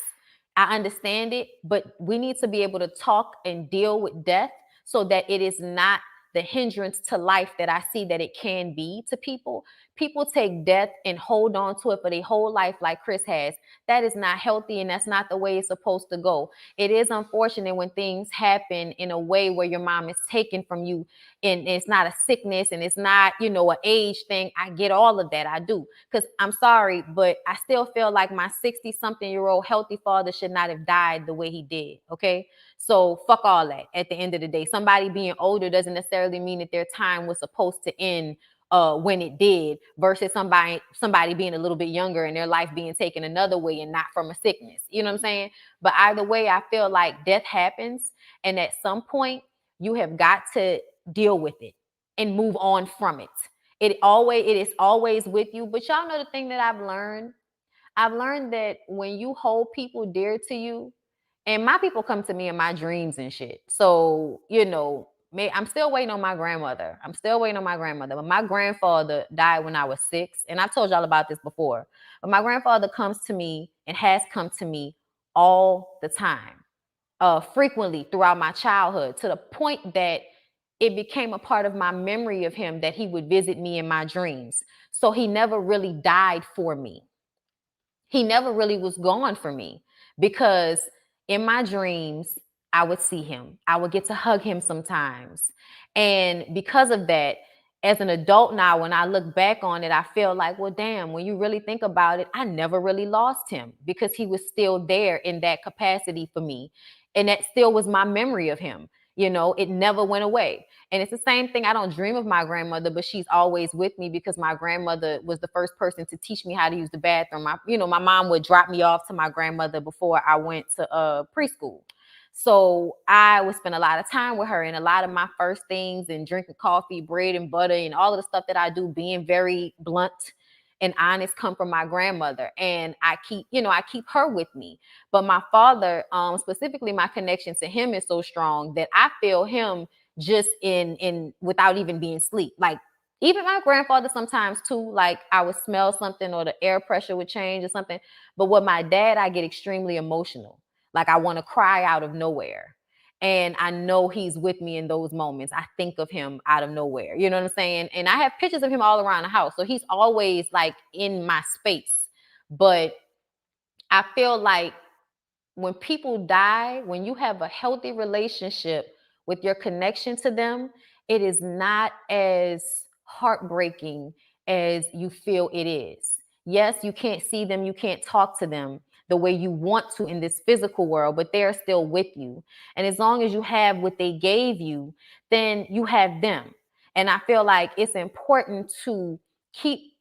I understand it, but we need to be able to talk and deal with death so that it is not the hindrance to life that I see that it can be to people. People take death and hold on to it for their whole life like Chris has. That is not healthy, and that's not the way it's supposed to go. It is unfortunate when things happen in a way where your mom is taken from you, and it's not a sickness and it's not, an age thing. I get all of that. I do. Because I'm sorry, but I still feel like my 60-something-year-old healthy father should not have died the way he did. Okay? So fuck all that at the end of the day. Somebody being older doesn't necessarily mean that their time was supposed to end when it did, versus somebody being a little bit younger and their life being taken another way and not from a sickness. You know what I'm saying? But either way, I feel like death happens, and at some point you have got to deal with it and move on from it. It is always with you. But y'all know the thing that I've learned that when you hold people dear to you, and my people come to me in my dreams and shit. So, I'm still waiting on my grandmother. But my grandfather died when I was 6. And I've told y'all about this before. But my grandfather comes to me and has come to me all the time, frequently throughout my childhood, to the point that it became a part of my memory of him that he would visit me in my dreams. So he never really died for me. He never really was gone for me, because in my dreams, I would see him. I would get to hug him sometimes. And because of that, as an adult now, when I look back on it, I feel like, well, damn, when you really think about it, I never really lost him, because he was still there in that capacity for me. And that still was my memory of him. You know, it never went away. And it's the same thing. I don't dream of my grandmother, but she's always with me because my grandmother was the first person to teach me how to use the bathroom. My mom would drop me off to my grandmother before I went to preschool. So I would spend a lot of time with her, and a lot of my first things and drinking coffee, bread and butter, and all of the stuff that I do, being very blunt and honest, come from my grandmother. And I keep her with me. But my father, specifically, my connection to him is so strong that I feel him just in without even being asleep. Like, even my grandfather sometimes too, like I would smell something or the air pressure would change or something. But with my dad, I get extremely emotional. Like, I want to cry out of nowhere. And I know he's with me in those moments. I think of him out of nowhere. You know what I'm saying? And I have pictures of him all around the house. So he's always like in my space. But I feel like when people die, when you have a healthy relationship with your connection to them, it is not as heartbreaking as you feel it is. Yes, you can't see them, you can't talk to them the way you want to in this physical world, but they're still with you. And as long as you have what they gave you, then you have them. And I feel like it's important to keep,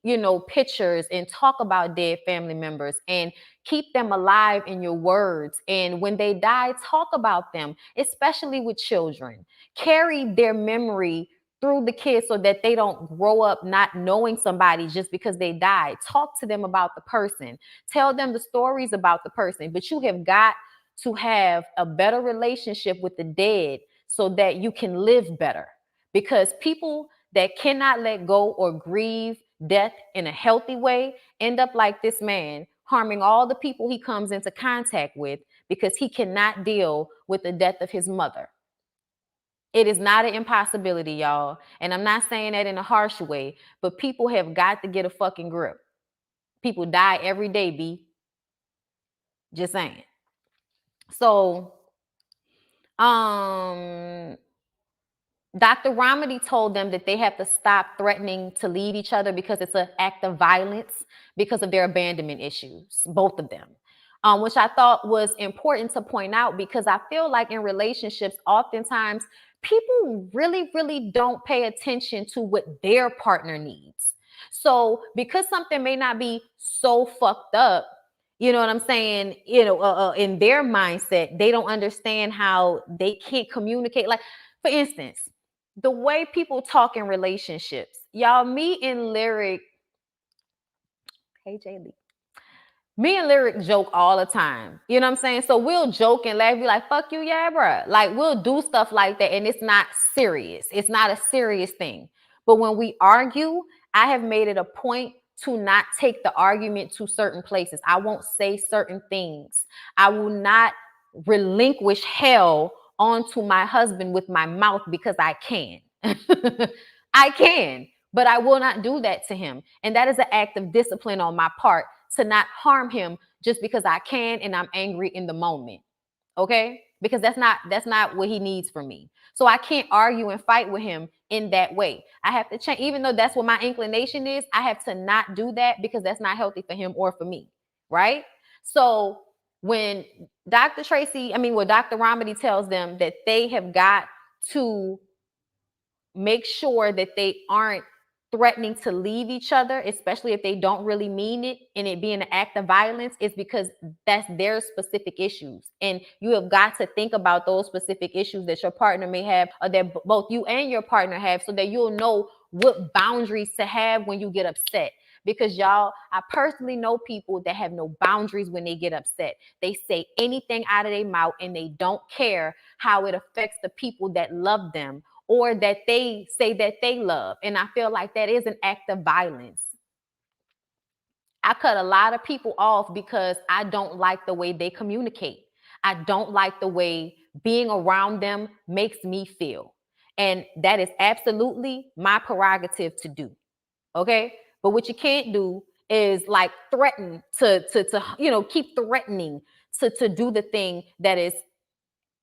pictures and talk about dead family members and keep them alive in your words. And when they die, talk about them, especially with children. Carry their memory through the kids so that they don't grow up not knowing somebody just because they died. Talk to them about the person. Tell them the stories about the person. But you have got to have a better relationship with the dead so that you can live better. Because people that cannot let go or grieve death in a healthy way end up like this man, harming all the people he comes into contact with because he cannot deal with the death of his mother. It is not an impossibility, y'all. And I'm not saying that in a harsh way, but people have got to get a fucking grip. People die every day, B. Just saying. So, Dr. Ramadi told them that they have to stop threatening to leave each other because it's an act of violence because of their abandonment issues, both of them, which I thought was important to point out because I feel like in relationships, oftentimes people really, really don't pay attention to what their partner needs. So because something may not be so fucked up, you know what I'm saying? In their mindset, they don't understand how they can't communicate. Like, for instance, the way people talk in relationships, y'all, me and Lyric joke all the time. You know what I'm saying? So we'll joke and laugh, be like, fuck you, yeah, bruh. Like, we'll do stuff like that, and it's not serious. It's not a serious thing. But when we argue, I have made it a point to not take the argument to certain places. I won't say certain things. I will not relinquish hell onto my husband with my mouth because I can. I can, but I will not do that to him. And that is an act of discipline on my part to not harm him just because I can and I'm angry in the moment. Okay? Because that's not what he needs from me. So I can't argue and fight with him in that way. I have to change, even though that's what my inclination is, I have to not do that because that's not healthy for him or for me. Right? So when Dr. Ramadi tells them that they have got to make sure that they aren't threatening to leave each other, especially if they don't really mean it and it being an act of violence, is because that's their specific issues. And you have got to think about those specific issues that your partner may have or that both you and your partner have so that you'll know what boundaries to have when you get upset. Because y'all, I personally know people that have no boundaries when they get upset. They say anything out of their mouth and they don't care how it affects the people that love them or that they say that they love. And I feel like that is an act of violence. I cut a lot of people off because I don't like the way they communicate. I don't like the way being around them makes me feel. And that is absolutely my prerogative to do. Okay? But what you can't do is like threaten to keep threatening to do the thing that is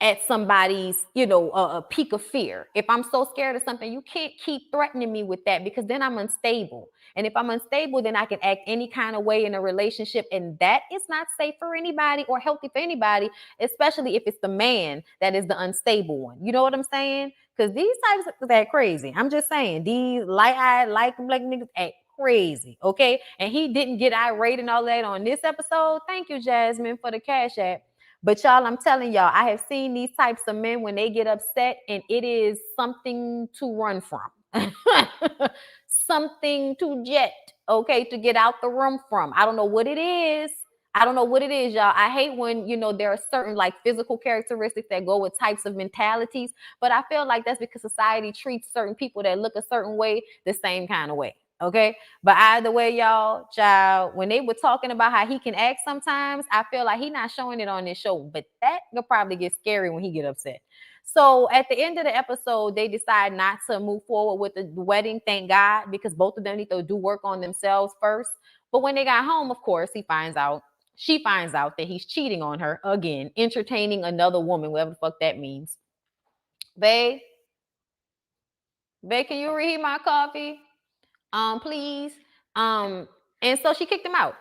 at somebody's, a peak of fear. If I'm so scared of something, you can't keep threatening me with that because then I'm unstable. And if I'm unstable, then I can act any kind of way in a relationship. And that is not safe for anybody or healthy for anybody, especially if it's the man that is the unstable one. You know what I'm saying? Because these types of act crazy. I'm just saying, these light-eyed, like black niggas act crazy, okay? And he didn't get irate and all that on this episode. Thank you, Jasmine, for the cash app. But y'all, I'm telling y'all, I have seen these types of men when they get upset, and it is something to run from. Something to jet, okay, to get out the room from. I don't know what it is. I don't know what it is, y'all. I hate when, there are certain like physical characteristics that go with types of mentalities, but I feel like that's because society treats certain people that look a certain way the same kind of way. Okay. But either way, y'all, child, when they were talking about how he can act sometimes, I feel like he's not showing it on this show, but that could probably get scary when he get upset. So at the end of the episode, they decide not to move forward with the wedding, thank God, because both of them need to do work on themselves first. But when they got home, of course, she finds out that he's cheating on her again, entertaining another woman, whatever the fuck that means. Babe, can you reheat my coffee? Please. And so she kicked him out.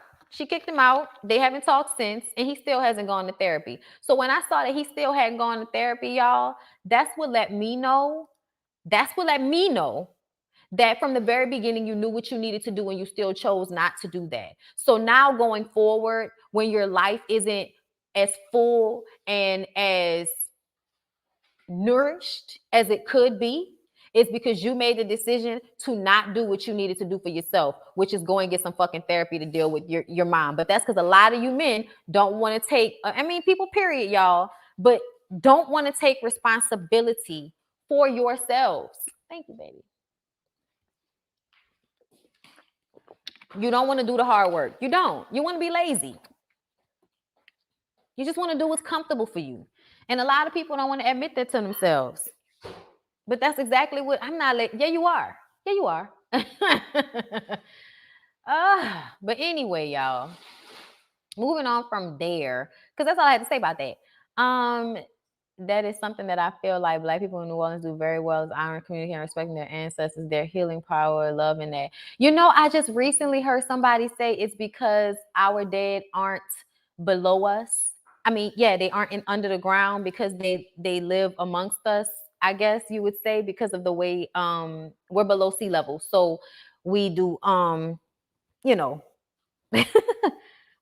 They haven't talked since, and he still hasn't gone to therapy. So when I saw that he still hadn't gone to therapy, y'all, that's what let me know that from the very beginning, you knew what you needed to do and you still chose not to do that. So now going forward, when your life isn't as full and as nourished as it could be, it's because you made the decision to not do what you needed to do for yourself, which is go and get some fucking therapy to deal with your mom. But that's because a lot of you men don't want to take, people, period, y'all, but don't want to take responsibility for yourselves. Thank you, baby. You don't want to do the hard work. You don't. You want to be lazy. You just want to do what's comfortable for you. And a lot of people don't want to admit that to themselves. But that's exactly what I'm not like. Yeah, you are. Yeah, you are. But anyway, y'all, moving on from there, because that's all I had to say about that. That is something that I feel like Black people in New Orleans do very well, is honoring, communicating, and respecting their ancestors, their healing power, loving that. I just recently heard somebody say it's because our dead aren't below us. They aren't under the ground because they live amongst us, I guess you would say, because of the way we're below sea level. So we do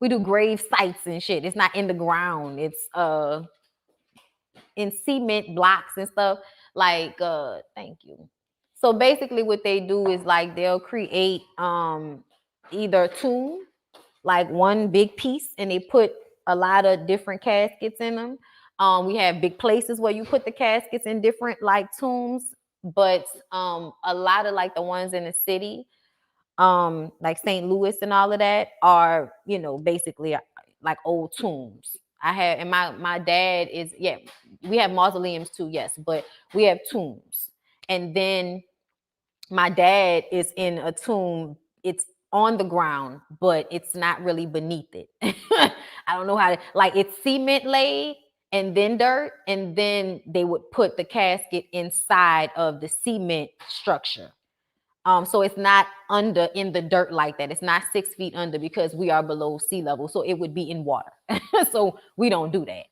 we do grave sites and shit. It's not in the ground. It's in cement blocks and stuff. Like thank you. So basically what they do is like they'll create either a tomb, like one big piece, and they put a lot of different caskets in them. We have big places where you put the caskets in different like tombs, but a lot of like the ones in the city, like St. Louis and all of that, are basically like old tombs. And my dad is, we have mausoleums too, yes, but we have tombs. And then my dad is in a tomb. It's on the ground, but it's not really beneath it. I don't know how to, like, it's cement laid and then dirt, and then they would put the casket inside of the cement structure. So it's not in the dirt like that. It's not 6 feet under, because we are below sea level. So it would be in water. So we don't do that.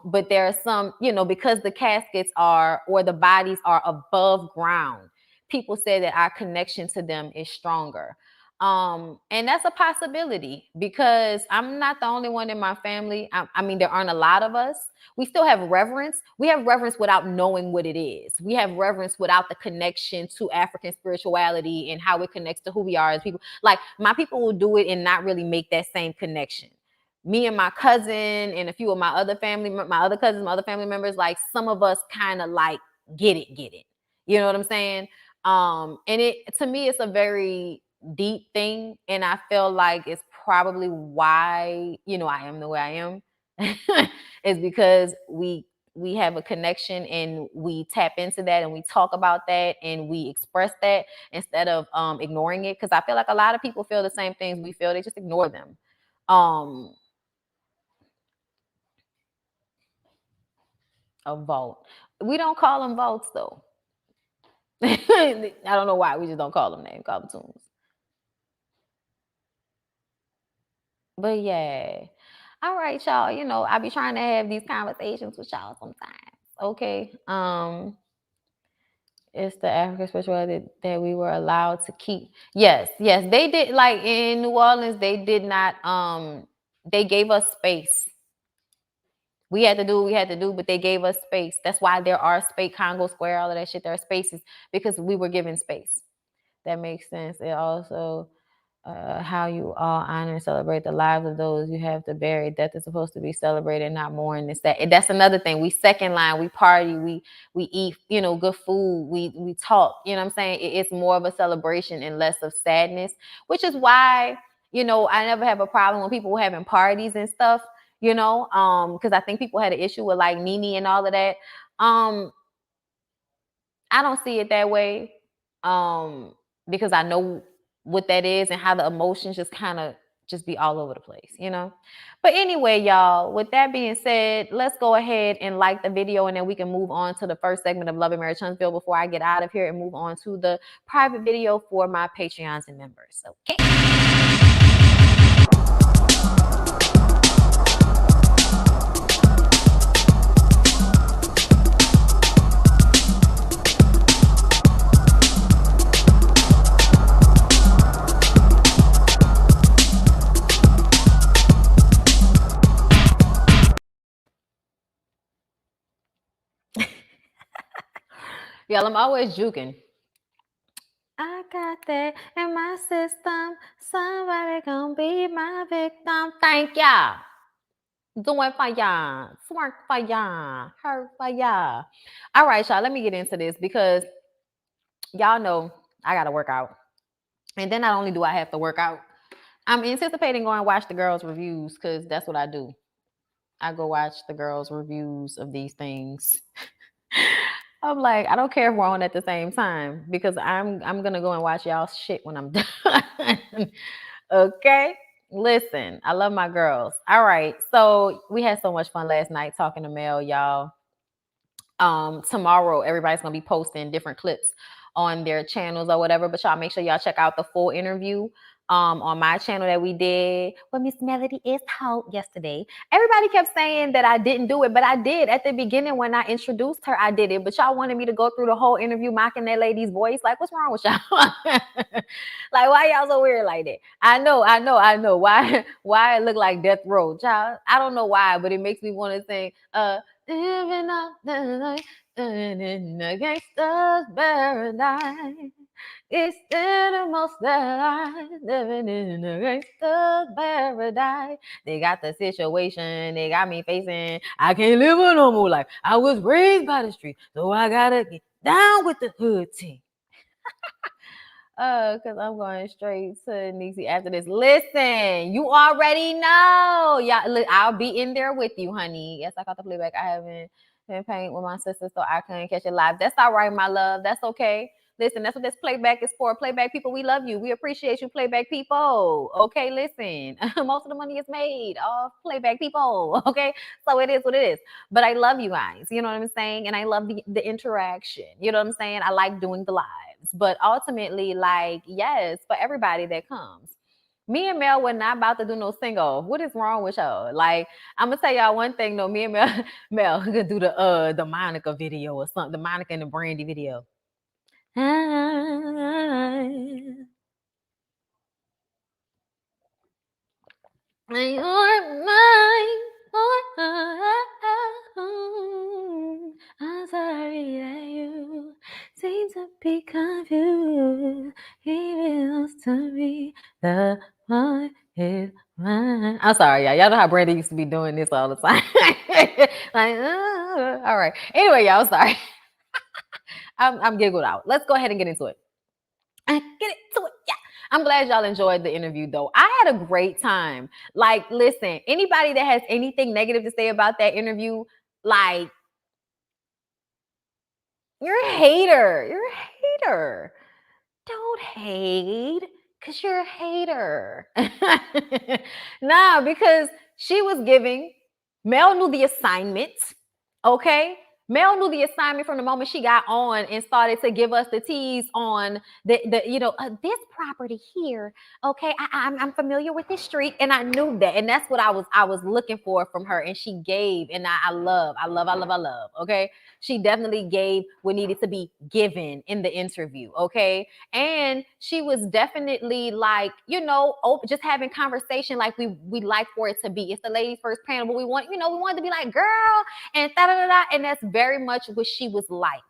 But there are some, because the caskets or the bodies are above ground, people say that our connection to them is stronger. And that's a possibility, because I'm not the only one in my family. There aren't a lot of us. We still have reverence. We have reverence without knowing what it is. We have reverence without the connection to African spirituality and how it connects to who we are as people. Like, my people will do it and not really make that same connection. Me and my cousin and a few of my other family members, like, some of us kind of like get it. You know what I'm saying? And to me, it's a very deep thing, and I feel like it's probably why I am the way I am. Is because we have a connection, and we tap into that, and we talk about that, and we express that instead of ignoring it. Because I feel like a lot of people feel the same things we feel, they just ignore them. A vault, we don't call them vaults though. I don't know why, we just don't call them names, call them tombs. But yeah. All right, y'all. You know, I be trying to have these conversations with y'all sometimes. Okay. It's the African spirituality that we were allowed to keep. Yes, yes. They did, like in New Orleans, they did not they gave us space. We had to do what we had to do, but they gave us space. That's why there are space, Congo Square, all of that shit. There are spaces because we were given space. That makes sense. It also how you all honor and celebrate the lives of those you have to bury. Death is supposed to be celebrated, not mourned. It's that. And that's another thing. We second line. We party. We eat. You know, good food. We talk. You know what I'm saying? It's more of a celebration and less of sadness, which is why, you know, I never have a problem when people were having parties and stuff. You know, because I think people had an issue with like Nene and all of that. I don't see it that way, because I know what that is and how the emotions just kind of just be all over the place, you know. But anyway, y'all, with that being said, let's go ahead and like the video, and then we can move on to the first segment of Love and Marriage Huntsville before I get out of here and move on to the private video for my Patreons and members. Okay. Y'all, I'm always juking. I got that in my system. Somebody gonna be my victim. Thank y'all. Doing for y'all. Smirk for y'all. Hurt for y'all. All right, y'all. Let me get into this because y'all know I gotta work out. And then not only do I have to work out, I'm anticipating going to watch the girls' reviews because that's what I do. I go watch the girls' reviews of these things. I'm like, I don't care if we're on at the same time because I'm gonna go and watch y'all shit when I'm done. Okay. Listen, I love my girls. All right. So we had so much fun last night talking to Mel, y'all. Tomorrow everybody's gonna be posting different clips on their channels or whatever, but y'all make sure y'all check out the full interview on my channel that we did with Miss Melody is Hope yesterday. Everybody kept saying that I didn't do it, but I did. At the beginning when I introduced her, I did it, but y'all wanted me to go through the whole interview mocking that lady's voice. Like, what's wrong with y'all? Like, why y'all so weird like that? I know. Why it look like Death Row, child? I don't know why, but it makes me want to sing living up the night in the gangster's paradise. It's still the most that I living in the gangster's paradise. They got the situation they got me facing. I can't live a normal life. I was raised by the street, so I gotta get down with the hood team. Because I'm going straight to Niecy after this. Listen, you already know. Yeah, look, I'll be in there with you, honey. Yes, I got the playback. I haven't been paying with my sister, so I couldn't catch it live. That's all right, my love. That's okay. Listen, that's what this playback is for. Playback people, we love you. We appreciate you, playback people. Okay, listen. Most of the money is made off playback people. Okay, so it is what it is. But I love you guys. You know what I'm saying? And I love the interaction. You know what I'm saying? I like doing the lives. But ultimately, like, yes, for everybody that comes. Me and Mel were not about to do no sing-off. What is wrong with y'all? Like, I'm gonna tell y'all one thing though. Me and Mel could do the Monica video or something, the Monica and the Brandy video. You're mine. I'm sorry that you seem to be confused. He belongs to me. The one is mine. I'm sorry, y'all. Y'all know how Brandy used to be doing this all the time. Like, all right. Anyway, y'all, sorry. I'm giggled out. Let's go ahead and get into it. Get into it. Yeah. I'm glad y'all enjoyed the interview, though. I had a great time. Like, listen, anybody that has anything negative to say about that interview, like, you're a hater. You're a hater. Don't hate because you're a hater. Nah, because she was giving, Mel knew the assignment. Okay. Mel knew the assignment from the moment she got on and started to give us the tease on this property here. Okay, I'm familiar with this street, and I knew that, and that's what I was looking for from her, and she gave, and I love. Okay, she definitely gave what needed to be given in the interview. Okay, and she was definitely like, just having conversation like we like for it to be. It's the ladies' first panel, but we wanted to be like, girl, and da da da da, and that's very much what she was like.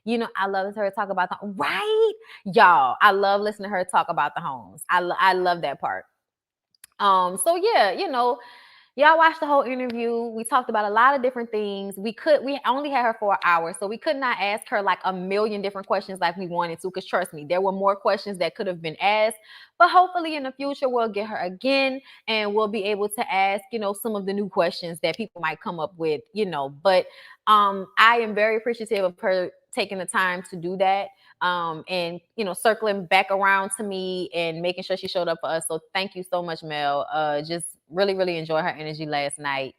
I love her to talk about right, y'all. I love listening to her talk about the homes. I love that part. So yeah, y'all watched the whole interview. We talked about a lot of different things. We only had her for an hour, so we could not ask her like a million different questions like we wanted to, because trust me, there were more questions that could have been asked. But hopefully in the future we'll get her again, and we'll be able to ask, some of the new questions that people might come up with, But I am very appreciative of her taking the time to do that. And circling back around to me and making sure she showed up for us. So thank you so much, Mel. Just really, really enjoyed her energy last night.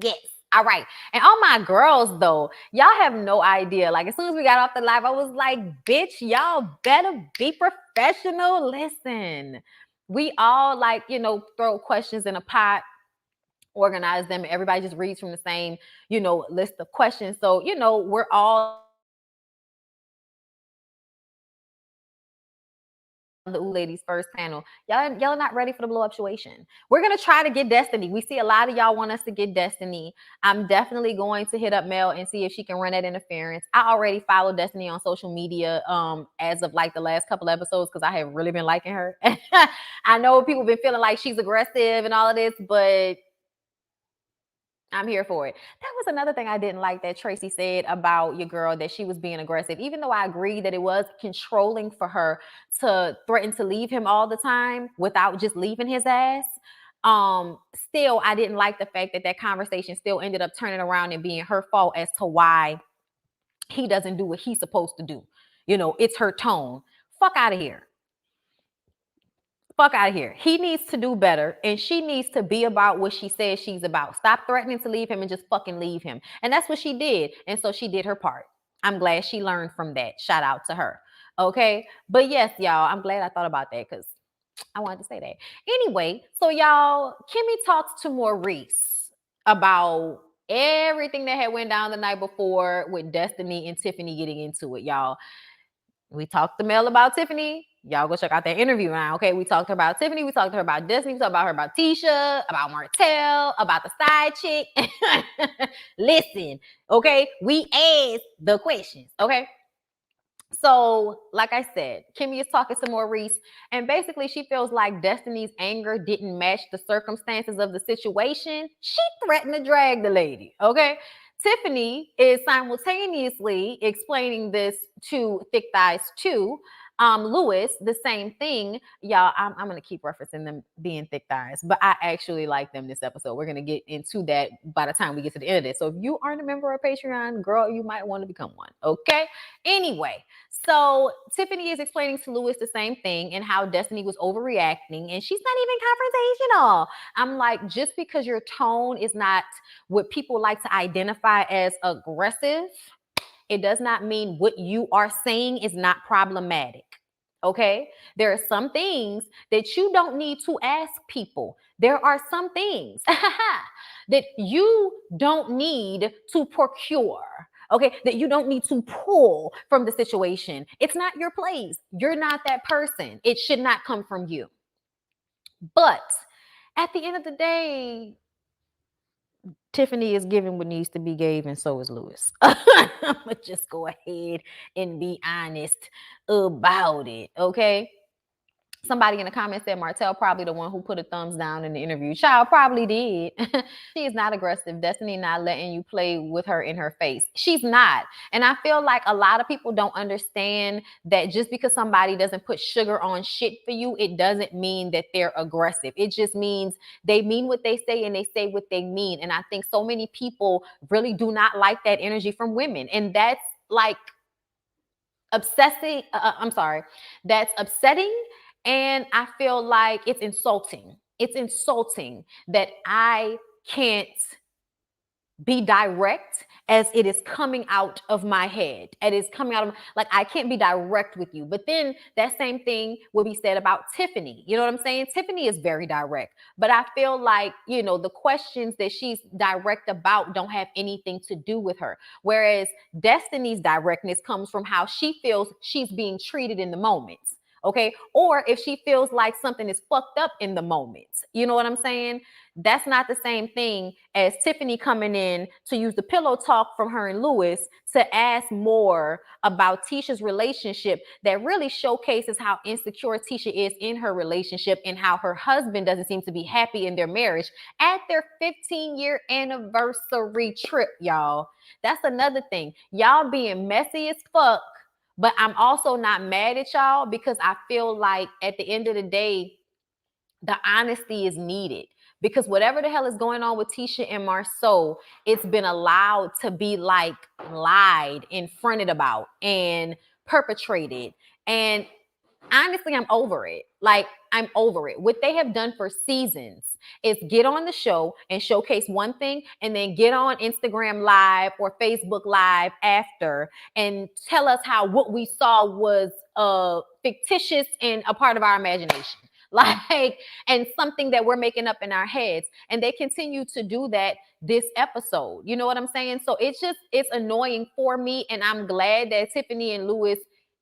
Yes. All right. And all my girls, though, y'all have no idea. Like, as soon as we got off the live, I was like, bitch, y'all better be professional. Listen, we all throw questions in a pot, organize them. Everybody just reads from the same, list of questions. So, we're all the ladies first panel. Y'all not ready for the blow up situation. We're gonna try to get Destiny. We see a lot of y'all want us to get Destiny. I'm definitely going to hit up Mel and see if she can run that interference. I already follow Destiny on social media as of like the last couple episodes, because I have really been liking her. I know people have been feeling like she's aggressive and all of this, but I'm here for it. That was another thing I didn't like that Tracy said about your girl, that she was being aggressive. Even though I agree that it was controlling for her to threaten to leave him all the time without just leaving his ass. Still, I didn't like the fact that conversation still ended up turning around and being her fault as to why he doesn't do what he's supposed to do. It's her tone. Fuck out of here. Fuck out of here. He needs to do better, and she needs to be about what she says she's about. Stop threatening to leave him and just fucking leave him. And that's what she did. And so she did her part. I'm glad she learned from that. Shout out to her. Okay. But yes, y'all, I'm glad I thought about that, because I wanted to say that. Anyway, so y'all, Kimmy talks to Maurice about everything that had went down the night before with Destiny and Tiffany getting into it, y'all. We talked to Mel about Tiffany. Y'all go check out that interview now, okay? We talked to her about Tiffany. We talked to her about Destiny. We talked about her about Tisha, about Martell, about the side chick. Listen, okay? We asked the questions, okay? So, like I said, Kimmy is talking to Maurice, and basically she feels like Destiny's anger didn't match the circumstances of the situation. She threatened to drag the lady, okay? Tiffany is simultaneously explaining this to Thick Thighs 2. Lewis, the same thing. Y'all, I'm going to keep referencing them being thick thighs, but I actually like them this episode. We're going to get into that by the time we get to the end of this. So if you aren't a member of Patreon, girl, you might want to become one, okay? Anyway, so Tiffany is explaining to Lewis the same thing and how Destiny was overreacting, and she's not even confrontational. I'm like, just because your tone is not what people like to identify as aggressive, it does not mean what you are saying is not problematic. Okay? There are some things that you don't need to ask people. There are some things that you don't need to procure. Okay, that you don't need to pull from the situation. It's not your place. You're not that person. It should not come from you. But at the end of the day, Tiffany is giving what needs to be gave, and so is Lewis. I'm gonna just go ahead and be honest about it, okay? Somebody in the comments said Martell probably the one who put a thumbs down in the interview. Child probably did. She is not aggressive. Destiny not letting you play with her in her face. She's not. And I feel like a lot of people don't understand that just because somebody doesn't put sugar on shit for you, it doesn't mean that they're aggressive. It just means they mean what they say and they say what they mean. And I think so many people really do not like that energy from women. And that's like obsessing. That's upsetting. And I feel like it's insulting. It's insulting that I can't be direct as it is coming out of my head. It is coming out of, like, I can't be direct with you. But then that same thing will be said about Tiffany. You know what I'm saying? Tiffany is very direct, but I feel like, you know, the questions that she's direct about don't have anything to do with her. Whereas Destiny's directness comes from how she feels she's being treated in the moment. Okay. Or if she feels like something is fucked up in the moment. You know what I'm saying? That's not the same thing as Tiffany coming in to use the pillow talk from her and Lewis to ask more about Tisha's relationship that really showcases how insecure Tisha is in her relationship and how her husband doesn't seem to be happy in their marriage at their 15-year anniversary trip, y'all. That's another thing. Y'all being messy as fuck, but I'm also not mad at y'all because I feel like at the end of the day, the honesty is needed, because whatever the hell is going on with Tisha and Marceau, it's been allowed to be like lied and fronted about and perpetrated. And honestly, I'm over it. Like, I'm over it. What they have done for seasons is get on the show and showcase one thing and then get on Instagram Live or Facebook Live after and tell us how what we saw was fictitious and a part of our imagination. Like, and something that we're making up in our heads. And they continue to do that this episode. You know what I'm saying? So it's annoying for me. And I'm glad that Tiffany and Lewis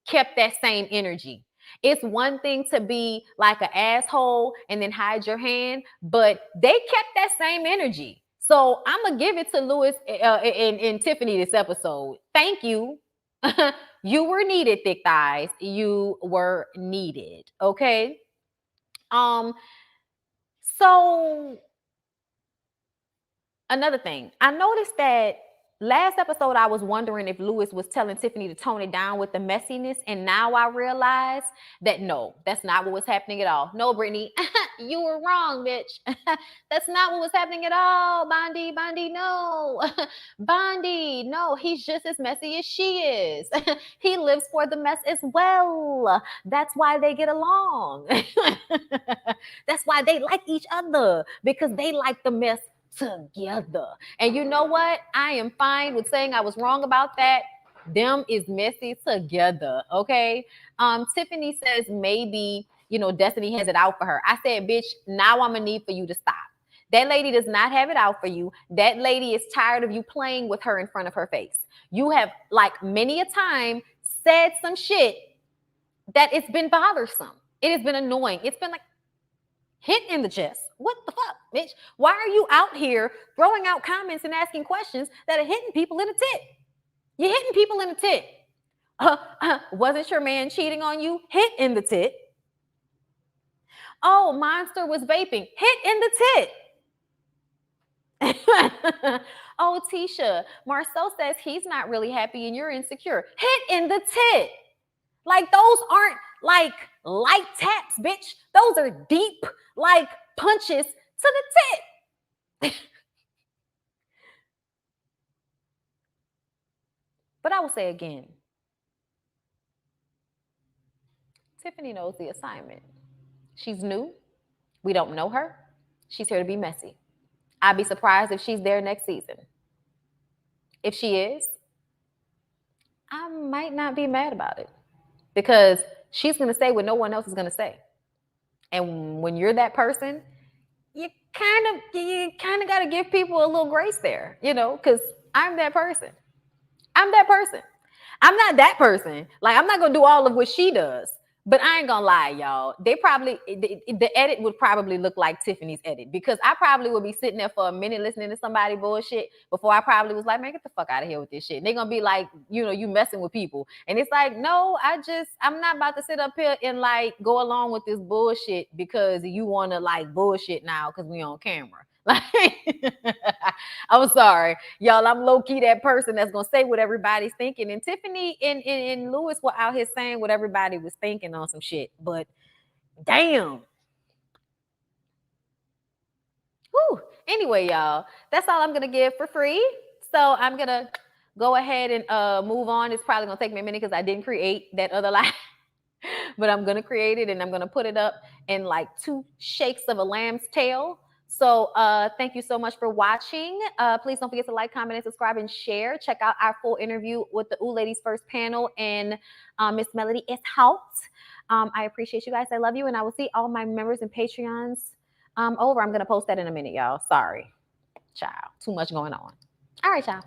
kept that same energy. It's one thing to be like an asshole and then hide your hand, but they kept that same energy. So I'm gonna give it to Lewis and Tiffany this episode. Thank you. You were needed, thick thighs. You were needed. Okay. So another thing, I noticed that last episode, I was wondering if Lewis was telling Tiffany to tone it down with the messiness. And now I realize that no, that's not what was happening at all. No, Brittany, you were wrong, bitch. That's not what was happening at all. Bondi, no. Bondi, no, he's just as messy as she is. He lives for the mess as well. That's why they get along. That's why they like each other, because they like the mess together. And you know what? I am fine with saying I was wrong about that. Them is messy together. Okay. Tiffany says maybe, you know, Destiny has it out for her. I said, bitch, now I'm gonna need for you to stop. That lady does not have it out for you. That lady is tired of you playing with her in front of her face. You have, like, many a time said some shit that it's been bothersome. It has been annoying. It's been like, hit in the chest. What the fuck, bitch? Why are you out here throwing out comments and asking questions that are hitting people in the tit? You're hitting people in the tit. Wasn't your man cheating on you? Hit in the tit. Oh, Monster was vaping. Hit in the tit. Oh, Tisha, Marcel says he's not really happy and you're insecure. Hit in the tit. Like, those aren't like light taps, bitch. Those are deep, like, punches to the tit. But I will say again, Tiffany knows the assignment. She's new. We don't know her. She's here to be messy. I'd be surprised if she's there next season. If she is, I might not be mad about it, because she's going to say what no one else is going to say. And when you're that person, you kind of got to give people a little grace there, you know, because I'm that person. I'm that person. I'm not that person. Like, I'm not going to do all of what she does. But I ain't gonna lie, y'all. They probably, the edit would probably look like Tiffany's edit, because I probably would be sitting there for a minute listening to somebody bullshit before I probably was like, man, get the fuck out of here with this shit. And they're gonna be like, you know, you messing with people. And it's like, no, I'm not about to sit up here and like go along with this bullshit because you wanna like bullshit now because we on camera. Like, I'm sorry, y'all. I'm low key that person that's gonna say what everybody's thinking. And Tiffany and Lewis were out here saying what everybody was thinking on some shit. But damn. Whew. Anyway, y'all, that's all I'm gonna give for free. So I'm gonna go ahead and move on. It's probably gonna take me a minute because I didn't create that other live. But I'm gonna create it and I'm gonna put it up in like 2 shakes of a lamb's tail. So thank you so much for watching. Please don't forget to like, comment, and subscribe and share. Check out our full interview with the Ooh Ladies First panel and Miss Melody is out. I appreciate you guys. I love you. And I will see all my members and Patreons over. I'm going to post that in a minute, y'all. Sorry. Child. Too much going on. All right, y'all.